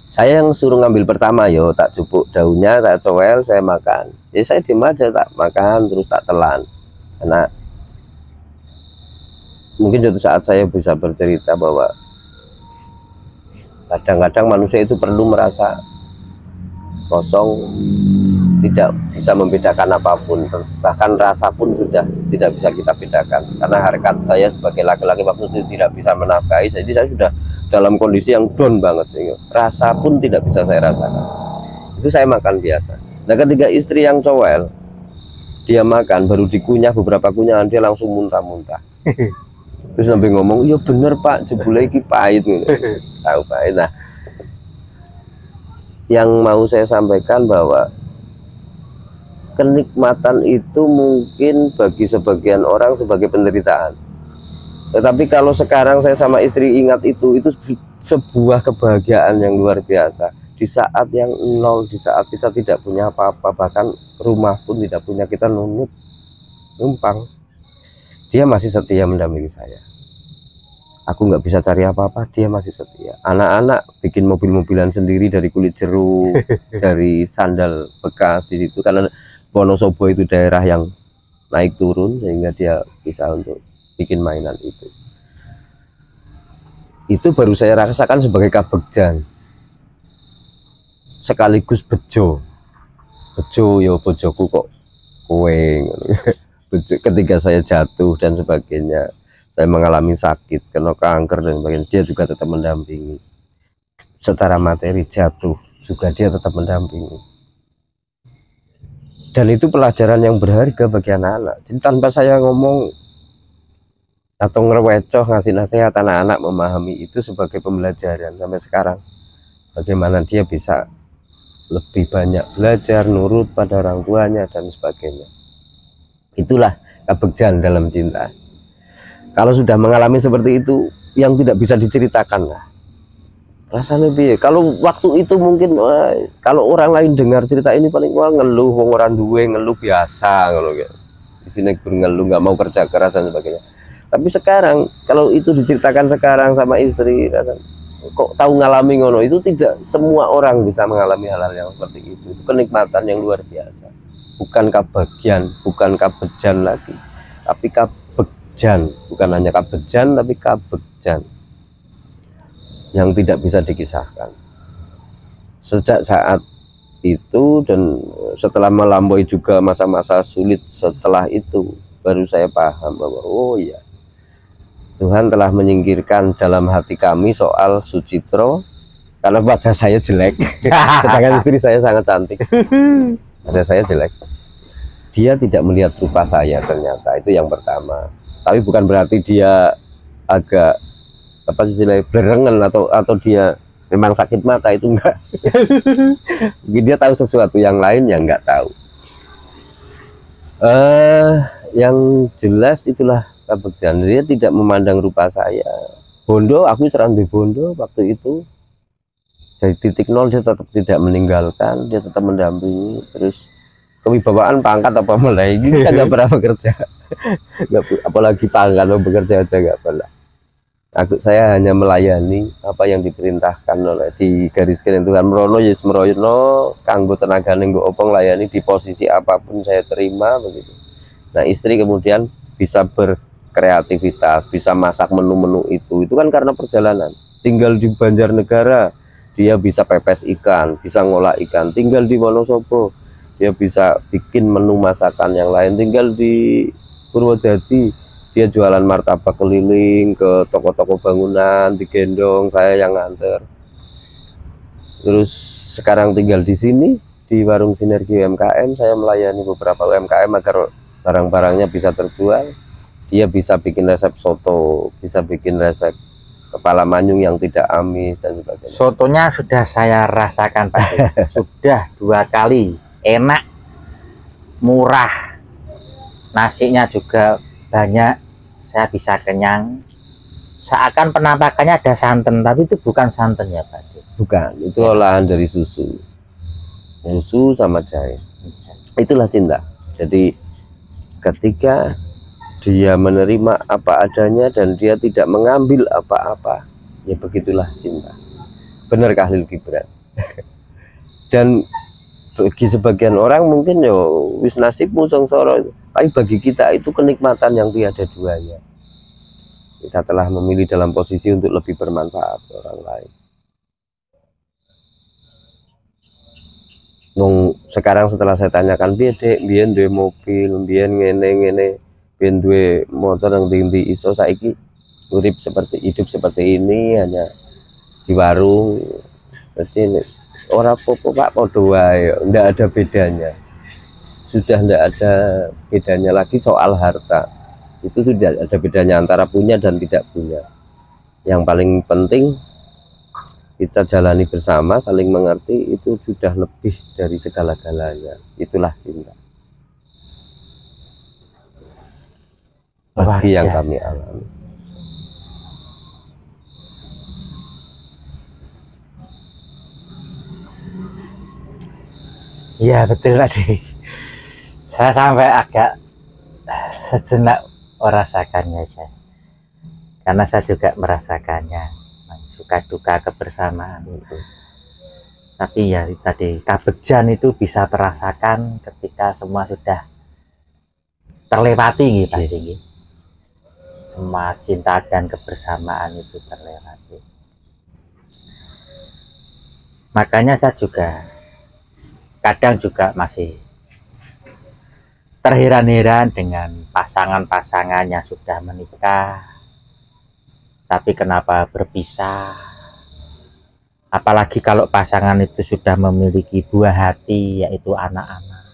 S1: Saya yang suruh ngambil pertama, yo tak cupuk daunnya, tak cowel, saya makan. Ya saya diem aja, tak makan terus tak telan. Karena mungkin suatu saat saya bisa bercerita bahwa kadang-kadang manusia itu perlu merasa kosong, tidak bisa membedakan apapun, bahkan rasa pun sudah tidak bisa kita bedakan. Karena harkat saya sebagai laki-laki waktu itu tidak bisa menafkahi, jadi saya sudah dalam kondisi yang down banget, sehingga rasa pun tidak bisa saya rasakan. Itu saya makan biasa. Nah ketika istri yang cowel, dia makan baru dikunyah beberapa kunyahan dia langsung muntah-muntah. Terus sampai ngomong, iya bener Pak, jebule iki pahit gitu. Tahu pahit. Nah yang mau saya sampaikan bahwa kenikmatan itu mungkin bagi sebagian orang sebagai penderitaan. Tetapi kalau sekarang saya sama istri ingat itu sebuah kebahagiaan yang luar biasa. Di saat yang nol, di saat kita tidak punya apa-apa, bahkan rumah pun tidak punya, kita numpang, dia masih setia mendampingi saya. Aku nggak bisa cari apa-apa, dia masih setia. Anak-anak bikin mobil-mobilan sendiri dari kulit jeruk, dari sandal bekas di situ, karena Wonosobo itu daerah yang naik turun sehingga dia bisa untuk bikin mainan itu. Itu baru saya rasakan sebagai kabegjan, sekaligus bejo ya bojoku kok kowe. Ketika saya jatuh dan sebagainya, saya mengalami sakit, kena kanker dan sebagainya, dia juga tetap mendampingi. Secara materi jatuh juga dia tetap mendampingi. Dan itu pelajaran yang berharga bagi anak-anak. Jadi tanpa saya ngomong atau ngerewecoh ngasih nasihat, anak-anak memahami itu sebagai pembelajaran sampai sekarang. Bagaimana dia bisa lebih banyak belajar, nurut pada orang tuanya dan sebagainya. Itulah kabegjan dalam cinta. Kalau sudah mengalami seperti itu, yang tidak bisa diceritakan lah. Rasanya piye? Kalau waktu itu mungkin kalau orang lain dengar cerita ini paling wah ngeluh, wong orang duwe ngeluh biasa ngono ya. Di sini ngeluh, nggak mau kerja keras dan sebagainya. Tapi sekarang kalau itu diceritakan sekarang sama istri, kok tahu ngalami ngono, itu tidak semua orang bisa mengalami hal-hal yang seperti itu. Itu kenikmatan yang luar biasa. Bukan kabegjan, bukan kabegjan lagi, tapi kabegjan. Bukan hanya kabegjan, tapi kabegjan yang tidak bisa dikisahkan. Sejak saat itu dan setelah melampaui juga masa-masa sulit setelah itu, baru saya paham bahwa oh iya, Tuhan telah menyingkirkan dalam hati kami soal Sucitro karena wajah saya jelek. Sedangkan istri saya sangat cantik. Wajah saya jelek. Dia tidak melihat rupa saya ternyata, itu yang pertama. Tapi bukan berarti dia agak apa istilahnya berengen atau dia memang sakit mata, itu enggak. Mungkin dia tahu sesuatu yang lain yang enggak tahu. Yang jelas itulah kabegjan, dia tidak memandang rupa saya. Bondo, aku serang di Bondo waktu itu. Dari titik nol dia tetap tidak meninggalkan, dia tetap mendampingi. Terus kewibawaan pangkat apa mulai ini kan nggak pernah bekerja. Apalagi pangkat atau bekerja aja nggak pernah. Saya hanya melayani apa yang diperintahkan oleh di garis kene Tuhan merono yes merono kanggo tenagane nggo opong layani di posisi apapun saya terima begitu. Nah istri kemudian bisa kreativitas, bisa masak menu-menu itu kan karena perjalanan. Tinggal di Banjarnegara dia bisa pepes ikan, bisa ngolah ikan. Tinggal di Wonosobo dia bisa bikin menu masakan yang lain. Tinggal di Purwodadi dia jualan martabak keliling ke toko-toko bangunan, digendong, saya yang nganter. Terus sekarang tinggal di sini di warung Sinergi UMKM, saya melayani beberapa UMKM agar barang-barangnya bisa terjual. Dia bisa bikin resep soto, bisa bikin resep kepala manyung yang tidak amis dan sebagainya.
S2: Sotonya sudah saya rasakan Pak. Sudah 2 kali, enak, murah, nasinya juga banyak, saya bisa kenyang. Seakan penampakannya ada santan, tapi itu bukan santan ya Pak.
S1: Bukan, itu olahan dari susu sama jahe. Itulah cinta. Jadi ketika dia menerima apa adanya dan dia tidak mengambil apa-apa, ya begitulah cinta. Benar Khalil Gibran. Dan bagi sebagian orang mungkin ya wis nasibmu sengsara, tapi bagi kita itu kenikmatan yang tiada duanya. Kita telah memilih dalam posisi untuk lebih bermanfaat orang lain. Sekarang setelah saya tanyakan, biyen duwe mobil, biyen ngene ben duwe motor yang tinggi iso saiki hidup seperti ini hanya di warung. Jadi ora apa-apa Pak, padha wae, ndak ada bedanya. Sudah ndak ada bedanya lagi soal harta. Itu sudah ada bedanya antara punya dan tidak punya. Yang paling penting kita jalani bersama, saling mengerti, itu sudah lebih dari segala-galanya. Itulah cinta. Bagi yang kami alami.
S2: Iya betul tadi. Saya sampai agak sejenak merasakannya saya. Karena saya juga merasakannya, suka duka kebersamaan itu. Tapi ya tadi kabegjan itu bisa terasakan ketika semua sudah terlewati gitu. Semua cinta dan kebersamaan itu terlewati. Makanya saya juga kadang juga masih terheran-heran dengan pasangan-pasangan yang sudah menikah, tapi kenapa berpisah. Apalagi kalau pasangan itu sudah memiliki buah hati, yaitu anak-anak.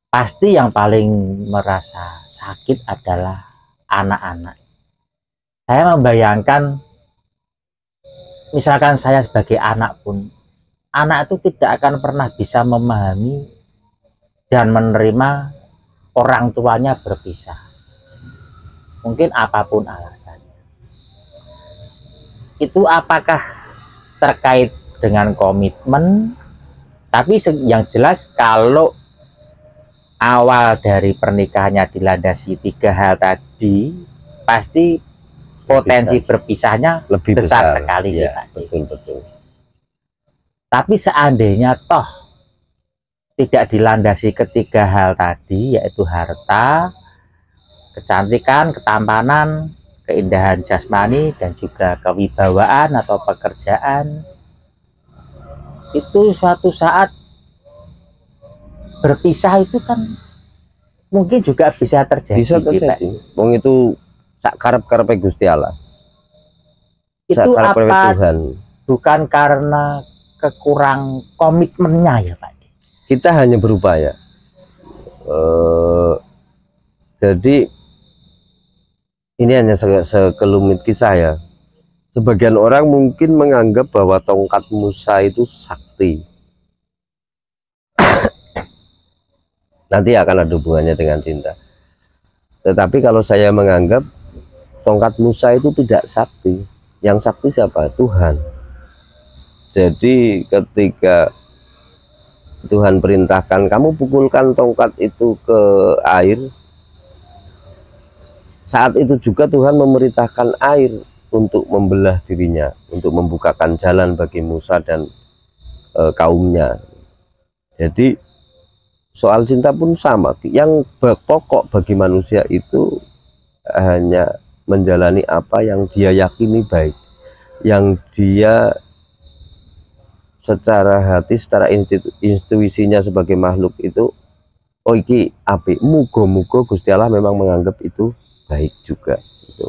S2: Pasti yang paling merasa sakit adalah anak-anak. Saya membayangkan, misalkan saya sebagai anak pun, anak itu tidak akan pernah bisa memahami dan menerima orang tuanya berpisah. Mungkin apapun alasannya. Itu apakah terkait dengan komitmen? Tapi yang jelas kalau awal dari pernikahannya dilandasi 3 hal tadi, pasti potensi berpisahnya lebih besar sekali
S1: ya, betul.
S2: Tapi seandainya toh tidak dilandasi 3 hal tadi, yaitu harta, kecantikan, ketampanan, keindahan jasmani, dan juga kewibawaan atau pekerjaan, itu suatu saat berpisah itu kan mungkin juga bisa terjadi.
S1: Bisa terjadi. Wong itu sak karep-karepe Gusti Allah.
S2: Itu
S1: Sak karep-karepe
S2: apa
S1: Tuhan.
S2: bukan karena kekurang komitmennya ya Pak?
S1: Kita hanya berupaya. Jadi ini hanya sekelumit kisah ya. Sebagian orang mungkin menganggap bahwa tongkat Musa itu sakti. Nanti akan ada hubungannya dengan cinta. Tetapi kalau saya menganggap tongkat Musa itu tidak sakti. Yang sakti siapa? Tuhan. Jadi ketika Tuhan perintahkan kamu pukulkan tongkat itu ke air, saat itu juga Tuhan memerintahkan air untuk membelah dirinya, untuk membukakan jalan bagi Musa dan kaumnya. Jadi soal cinta pun sama. Yang pokok bagi manusia itu hanya menjalani apa yang dia yakini baik, yang dia secara hati, secara intuisinya sebagai makhluk itu, oh iki apik, muga-muga Gusti Allah memang menganggap itu baik juga gitu.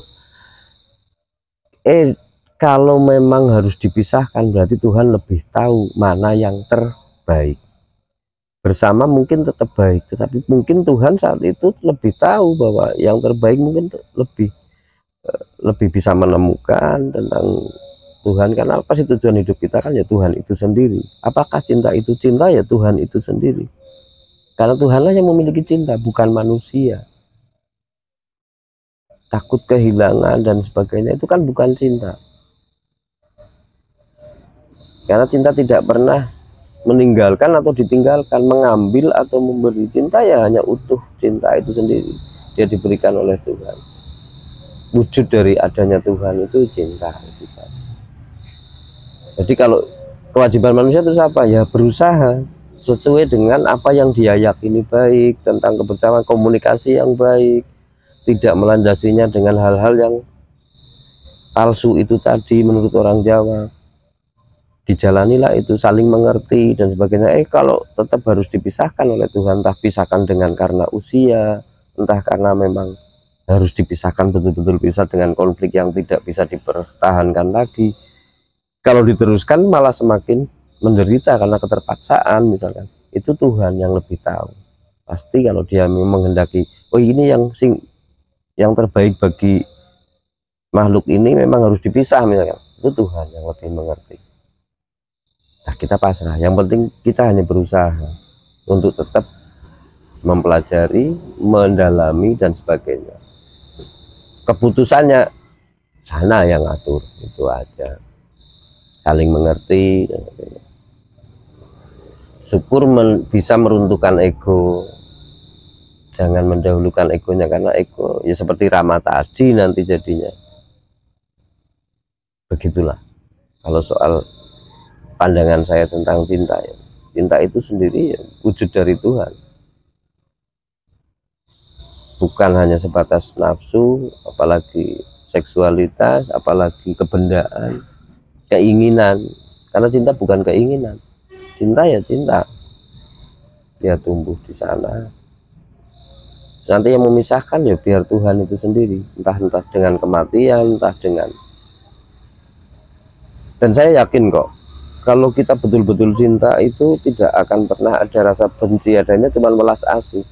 S1: Kalau memang harus dipisahkan berarti Tuhan lebih tahu mana yang terbaik. Bersama mungkin tetap baik, tetapi mungkin Tuhan saat itu lebih tahu bahwa yang terbaik mungkin lebih bisa menemukan tentang Tuhan. Karena apa sih tujuan hidup kita? Kan ya Tuhan itu sendiri. Apakah cinta itu cinta? Ya Tuhan itu sendiri. Karena Tuhanlah yang memiliki cinta, bukan manusia. Takut kehilangan dan sebagainya itu kan bukan cinta. Karena cinta tidak pernah meninggalkan atau ditinggalkan, mengambil atau memberi. Cinta ya hanya utuh, cinta itu sendiri. Dia diberikan oleh Tuhan. Wujud dari adanya Tuhan itu cinta. Jadi kalau kewajiban manusia itu apa? Ya berusaha sesuai dengan apa yang dia yakini baik, tentang kebersamaan, komunikasi yang baik, tidak melandasinya dengan hal-hal yang palsu itu tadi menurut orang Jawa. Dijalanilah itu, saling mengerti dan sebagainya. Kalau tetap harus dipisahkan oleh Tuhan, entah pisahkan dengan karena usia, entah karena memang harus dipisahkan betul-betul pisah dengan konflik yang tidak bisa dipertahankan lagi. Kalau diteruskan malah semakin menderita karena keterpaksaan misalkan. Itu Tuhan yang lebih tahu. Pasti kalau dia menghendaki, oh ini yang terbaik bagi makhluk ini memang harus dipisah misalkan. Itu Tuhan yang lebih mengerti. Nah, kita pasrah. Yang penting kita hanya berusaha untuk tetap mempelajari, mendalami dan sebagainya. Keputusannya sana yang ngatur, itu aja. Saling mengerti dan sebagainya. Syukur bisa meruntuhkan ego. Jangan mendahulukan egonya, karena ego ya seperti Rama tadi nanti jadinya. Begitulah kalau soal pandangan saya tentang cinta ya. Cinta itu sendiri ya, wujud dari Tuhan. Bukan hanya sebatas nafsu, apalagi seksualitas, apalagi kebendaan, keinginan. Karena cinta bukan keinginan. Cinta ya cinta. Dia tumbuh di sana. Nanti yang memisahkan ya biar Tuhan itu sendiri. Entah dengan kematian, entah dengan. Dan saya yakin kok, kalau kita betul-betul cinta itu tidak akan pernah ada rasa benci. Adanya cuma welas asih.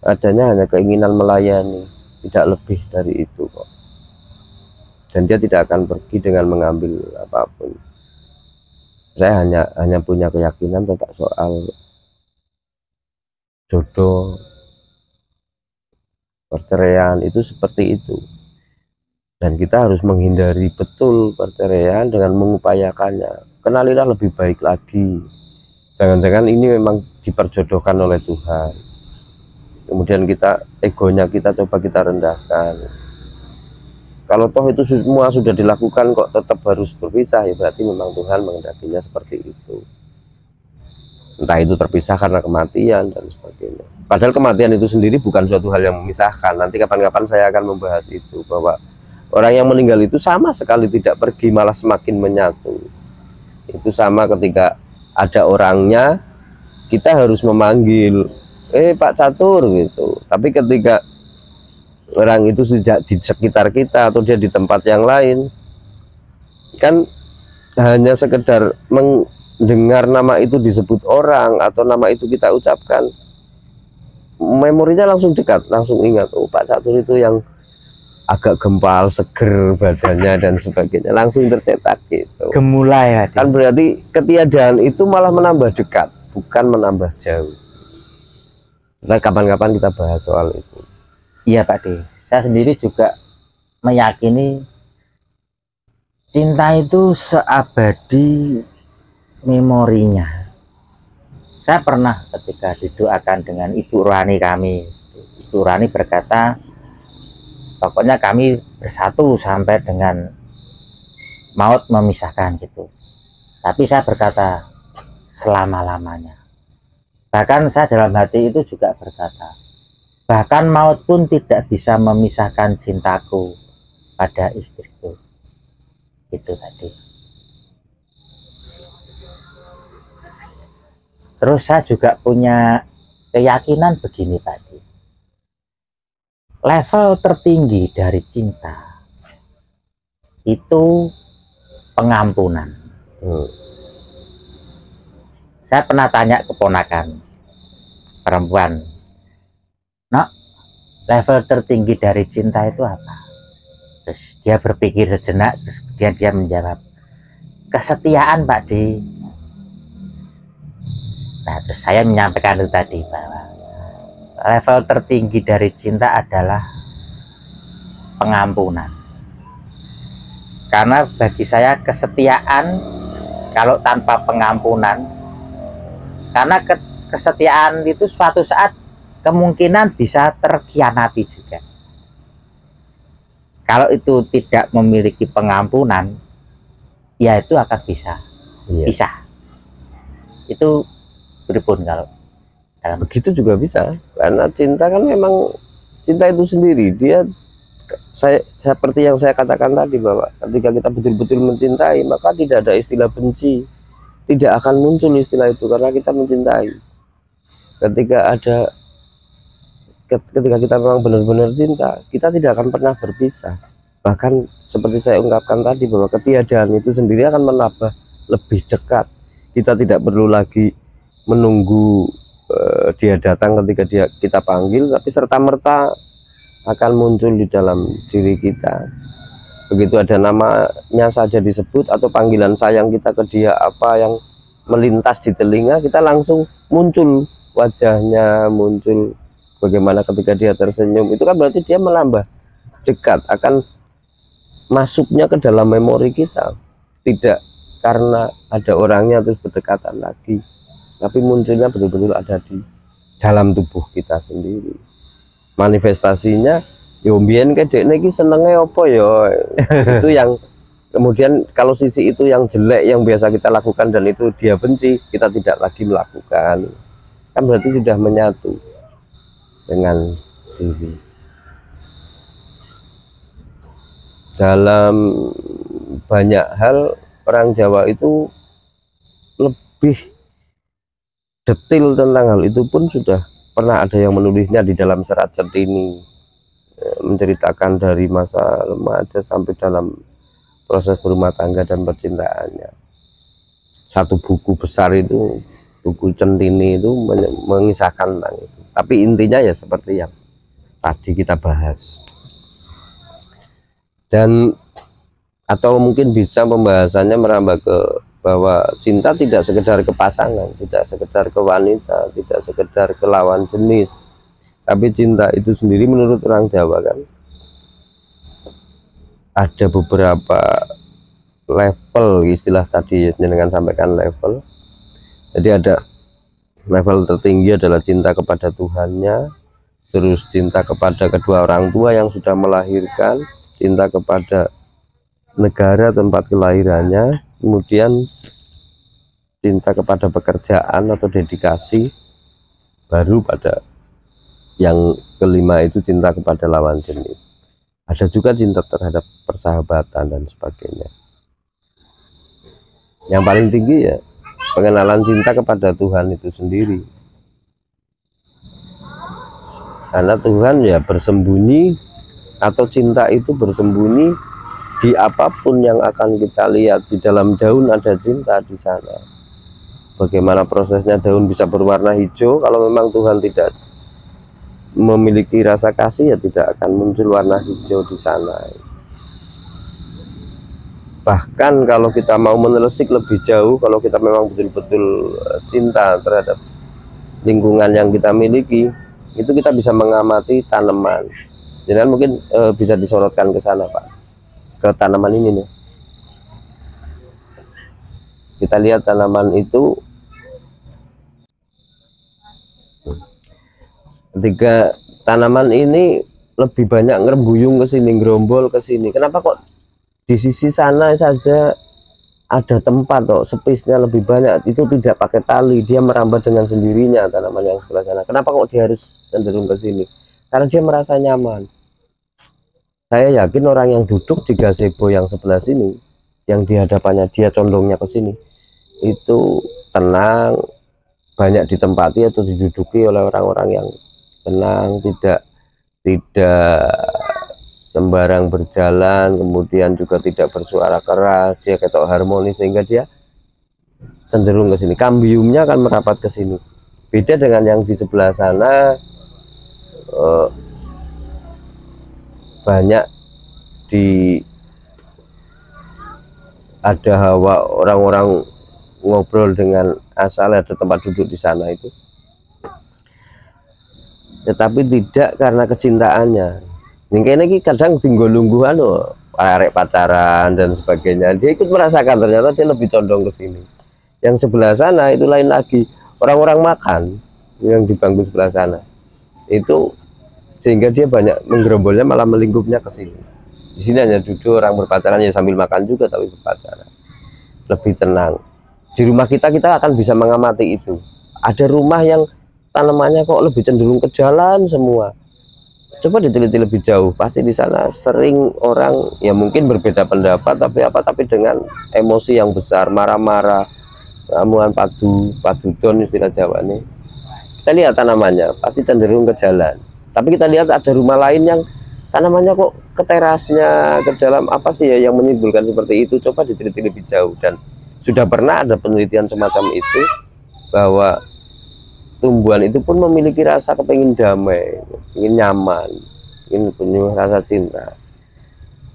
S1: Adanya hanya keinginan melayani. Tidak lebih dari itu kok. Dan dia tidak akan pergi dengan mengambil apapun. Saya hanya punya keyakinan tentang soal jodoh, perceraian itu seperti itu. Dan kita harus menghindari betul perceraian dengan mengupayakannya. Kenalilah lebih baik lagi. Jangan-jangan ini memang diperjodohkan oleh Tuhan. Kemudian egonya kita coba kita rendahkan. Kalau toh itu semua sudah dilakukan kok tetap harus berpisah, ya berarti memang Tuhan menghendakinya seperti itu. Entah itu terpisah karena kematian dan sebagainya. Padahal kematian itu sendiri bukan suatu hal yang memisahkan. Nanti kapan-kapan saya akan membahas itu, bahwa orang yang meninggal itu sama sekali tidak pergi, malah semakin menyatu. Itu sama ketika ada orangnya, kita harus memanggil, Pak Catur gitu. Tapi ketika orang itu sudah di sekitar kita atau dia di tempat yang lain, kan hanya sekedar mendengar nama itu disebut orang atau nama itu kita ucapkan, memorinya langsung dekat, langsung ingat, oh Pak Catur itu yang agak gempal, seger badannya dan sebagainya, langsung tercetak gitu.
S2: Gemulai ya.
S1: Kan berarti ketiadaan itu malah menambah dekat, bukan menambah jauh. Nah, kapan-kapan kita bahas soal itu.
S2: Iya Pak D, saya sendiri juga meyakini cinta itu seabadi memorinya. Saya pernah ketika didoakan dengan ibu rohani kami, ibu rohani berkata, pokoknya kami bersatu sampai dengan maut memisahkan gitu. Tapi saya berkata selama-lamanya. Bahkan saya dalam hati itu juga berkata, bahkan maut pun tidak bisa memisahkan cintaku pada istriku. Itu tadi. Terus saya juga punya keyakinan begini tadi. Level tertinggi dari cinta itu pengampunan. Saya pernah tanya keponakan perempuan, "Nak, level tertinggi dari cinta itu apa?" Terus dia berpikir sejenak, terus dia menjawab, "Kesetiaan, Pak D." Nah, terus saya menyampaikan itu tadi bahwa level tertinggi dari cinta adalah pengampunan. Karena bagi saya kesetiaan kalau tanpa pengampunan, karena kesetiaan itu suatu saat kemungkinan bisa terkhianati juga. Kalau itu tidak memiliki pengampunan, ya itu akan bisa pisah. Itu berpun kalau dalam
S1: begitu juga bisa, karena cinta kan memang cinta itu sendiri, dia seperti yang saya katakan tadi, bahwa ketika kita betul-betul mencintai, maka tidak ada istilah benci, tidak akan muncul istilah itu, karena kita mencintai. Ketika kita memang benar-benar cinta, kita tidak akan pernah berpisah. Bahkan seperti saya ungkapkan tadi, bahwa ketiadaan itu sendiri akan menambah lebih dekat. Kita tidak perlu lagi menunggu dia datang ketika kita panggil, tapi serta-merta akan muncul di dalam diri kita. Begitu ada namanya saja disebut atau panggilan sayang kita ke dia, apa yang melintas di telinga, kita langsung muncul wajahnya, muncul bagaimana ketika dia tersenyum. Itu kan berarti dia menambah dekat, akan masuknya ke dalam memori kita, tidak karena ada orangnya terus berdekatan lagi, tapi munculnya betul-betul ada di dalam tubuh kita sendiri. Manifestasinya yo mbien kedekne iki senenge apa ya. Itu yang kemudian kalau sisi itu yang jelek yang biasa kita lakukan dan itu dia benci, kita tidak lagi melakukan, kan berarti sudah menyatu dengan diri. Dalam banyak hal orang Jawa itu lebih detail tentang hal itu pun sudah pernah ada yang menulisnya di dalam serat Centini, menceritakan dari masa remaja sampai dalam proses berumah tangga dan percintaannya. Satu buku besar itu, buku Centini itu mengisahkan tentang itu. Tapi intinya ya seperti yang tadi kita bahas. Dan atau mungkin bisa pembahasannya merambah ke bahwa cinta tidak sekedar ke pasangan, tidak sekedar ke wanita, tidak sekedar ke lawan jenis, tapi cinta itu sendiri menurut orang Jawa kan ada beberapa level, istilah tadi dengan sampaikan level. Jadi ada level tertinggi adalah cinta kepada Tuhannya, terus cinta kepada kedua orang tua yang sudah melahirkan, cinta kepada negara tempat kelahirannya, kemudian cinta kepada pekerjaan atau dedikasi, baru pada yang kelima itu cinta kepada lawan jenis. Ada juga cinta terhadap persahabatan dan sebagainya. Yang paling tinggi ya pengenalan cinta kepada Tuhan itu sendiri, karena Tuhan ya bersembunyi atau cinta itu bersembunyi di apapun yang akan kita lihat. Di dalam daun ada cinta di sana. Bagaimana prosesnya daun bisa berwarna hijau? Kalau memang Tuhan tidak memiliki rasa kasih, ya tidak akan muncul warna hijau di sana. Bahkan kalau kita mau menelisik lebih jauh, kalau kita memang betul-betul cinta terhadap lingkungan yang kita miliki, itu kita bisa mengamati tanaman. Jadi mungkin bisa disorotkan ke sana, Pak, ke tanaman ini nih. Kita lihat tanaman itu, ketika tanaman ini lebih banyak ngerembuyung ke sini, gerombol ke sini. Kenapa kok di sisi sana saja ada tempat kok space-nya lebih banyak? Itu tidak pakai tali, dia merambat dengan sendirinya tanaman yang sebelah sana. Kenapa kok dia harus cenderung ke sini? Karena dia merasa nyaman. Saya yakin orang yang duduk di gazebo yang sebelah sini, yang di hadapannya dia condongnya ke sini, itu tenang, banyak ditempati atau diduduki oleh orang-orang yang tenang, tidak sembarang berjalan, kemudian juga tidak bersuara keras, dia ketok harmonis, sehingga dia cenderung ke sini. Kambiumnya akan merapat ke sini. Beda dengan yang di sebelah sana, banyak ada hawa orang-orang ngobrol dengan asal, ada tempat duduk di sana itu, tetapi tidak karena kecintaannya. Ini kadang tinggal lungguhan loh, arek pacaran dan sebagainya, dia ikut merasakan, ternyata dia lebih condong ke sini. Yang sebelah sana itu lain lagi, orang-orang makan yang di bangku sebelah sana itu, sehingga dia banyak menggerombolnya, malah melingkupnya ke sini. Di sini hanya duduk orang berpacaran, ya sambil makan juga tapi berpacaran, lebih tenang. Di rumah kita akan bisa mengamati itu. Ada rumah yang tanamannya kok lebih cenderung ke jalan semua. Coba diteliti lebih jauh, pasti di sana sering orang, ya mungkin berbeda pendapat, tapi dengan emosi yang besar, marah-marah, ramuan padudon istilah Jawa nih. Kita lihat tanamannya pasti cenderung ke jalan. Tapi kita lihat ada rumah lain yang tanamannya kok ke terasnya, ke dalam, apa sih ya yang menimbulkan seperti itu? Coba diteliti lebih jauh. Dan sudah pernah ada penelitian semacam itu, bahwa tumbuhan itu pun memiliki rasa kepingin damai, ingin nyaman, ingin punya rasa cinta.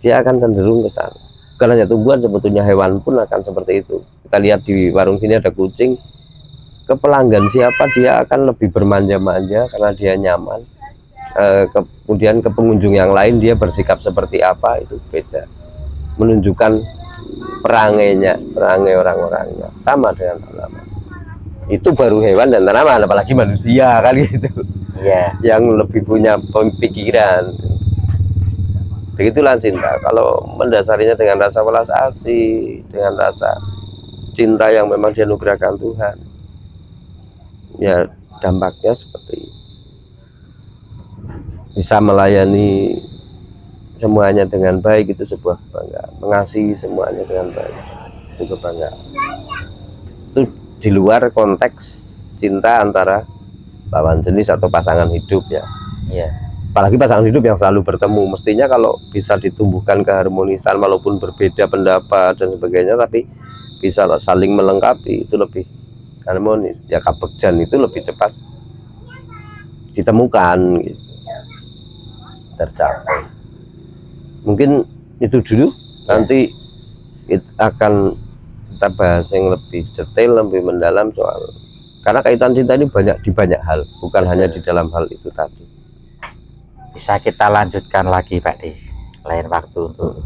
S1: Dia akan cenderung ke sana. Bukan hanya tumbuhan, sebetulnya hewan pun akan seperti itu. Kita lihat di warung sini ada kucing, ke pelanggan siapa dia akan lebih bermanja-manja karena dia nyaman. Kemudian ke pengunjung yang lain dia bersikap seperti apa, itu beda, menunjukkan perangai orang-orangnya. Sama dengan tanaman, itu baru hewan dan tanaman, apalagi manusia kan gitu ya, yang lebih punya pemikiran. Begitulah cinta, kalau mendasarinya dengan rasa welas asih, dengan rasa cinta yang memang dianugerahkan Tuhan, ya dampaknya seperti itu. Bisa melayani semuanya dengan baik, itu sebuah kebanggaan. Mengasihi semuanya dengan baik, itu kebanggaan. Itu di luar konteks cinta antara lawan jenis atau pasangan hidup ya. Apalagi pasangan hidup yang selalu bertemu, mestinya kalau bisa ditumbuhkan keharmonisan, walaupun berbeda pendapat dan sebagainya, tapi bisa saling melengkapi, itu lebih harmonis. Ya kabegjan itu lebih cepat ditemukan gitu, tercapai. Mungkin itu dulu, nanti akan kita bahas yang lebih detail, lebih mendalam soal, karena kaitan cinta ini di banyak hal, bukan hanya di dalam hal itu tadi.
S2: Bisa kita lanjutkan lagi Pak di lain waktu untuk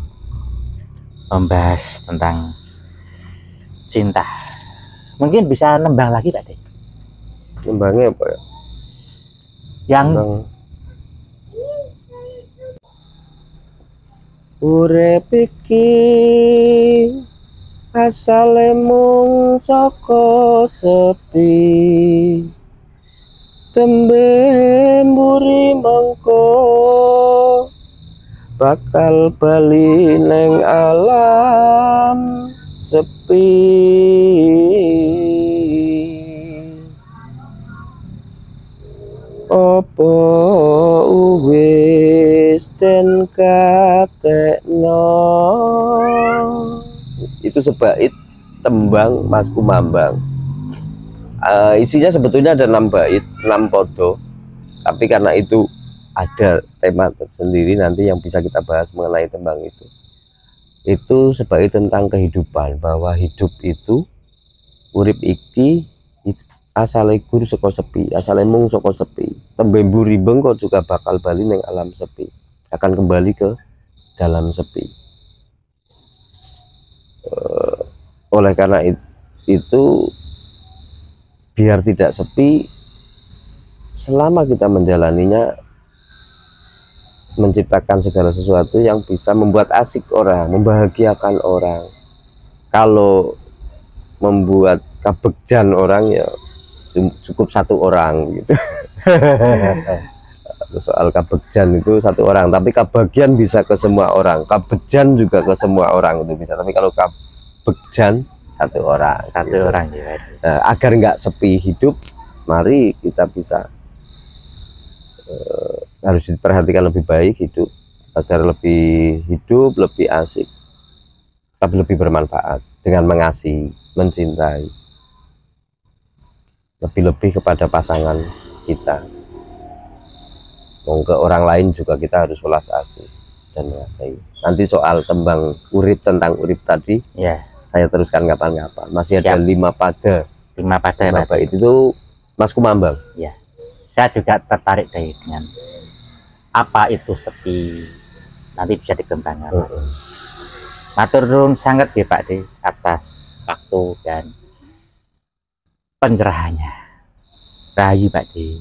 S2: membahas tentang cinta. Mungkin bisa nembang lagi Pak di.
S1: Nembangnya apa ya?
S2: Yang
S1: urip iki asale mung saka sepi, tembe mburi mengko bakal bali neng alam sepi. Apa wis den Sebait tembang Mas Kumambang. Isinya sebetulnya ada 6 bait, 6 podo, tapi karena itu ada tema tersendiri nanti yang bisa kita bahas mengenai tembang itu sebait tentang kehidupan, bahwa hidup itu urip iki asale guru saka sepi, asale mung saka sepi, tembe mburi bengko juga bakal bali ning alam sepi, akan kembali ke dalam sepi. Oleh karena itu biar tidak sepi, selama kita menjalaninya, menciptakan segala sesuatu yang bisa membuat asik orang, membahagiakan orang. Kalau membuat kabegjan orang ya cukup 1 orang gitu. Soal kabegjan itu 1 orang, tapi kabagian bisa ke semua orang, kabejan juga ke semua orang itu bisa, tapi kalau kabegjan 1 orang.
S2: 1
S1: gitu.
S2: orang ya.
S1: Nah, agar nggak sepi hidup, mari kita bisa harus diperhatikan lebih baik hidup, agar lebih hidup, lebih asik, tapi lebih bermanfaat dengan mengasihi, mencintai, lebih-lebih kepada pasangan kita. Ke orang lain juga kita harus welas asih dan mengasihi. Nanti soal tembang urip, tentang urip tadi
S2: ya,
S1: saya teruskan kapan-kapan. Masih
S2: Siap.
S1: ada 5 pada.
S2: 5 pada
S1: 5 bait itu Mas Kumambang.
S2: ya. Saya juga tertarik dengan apa itu sepi, nanti bisa dikembangkan. Matur nuwun sangat ya Pak D atas waktu dan pencerahannya. Rahayu Pak D.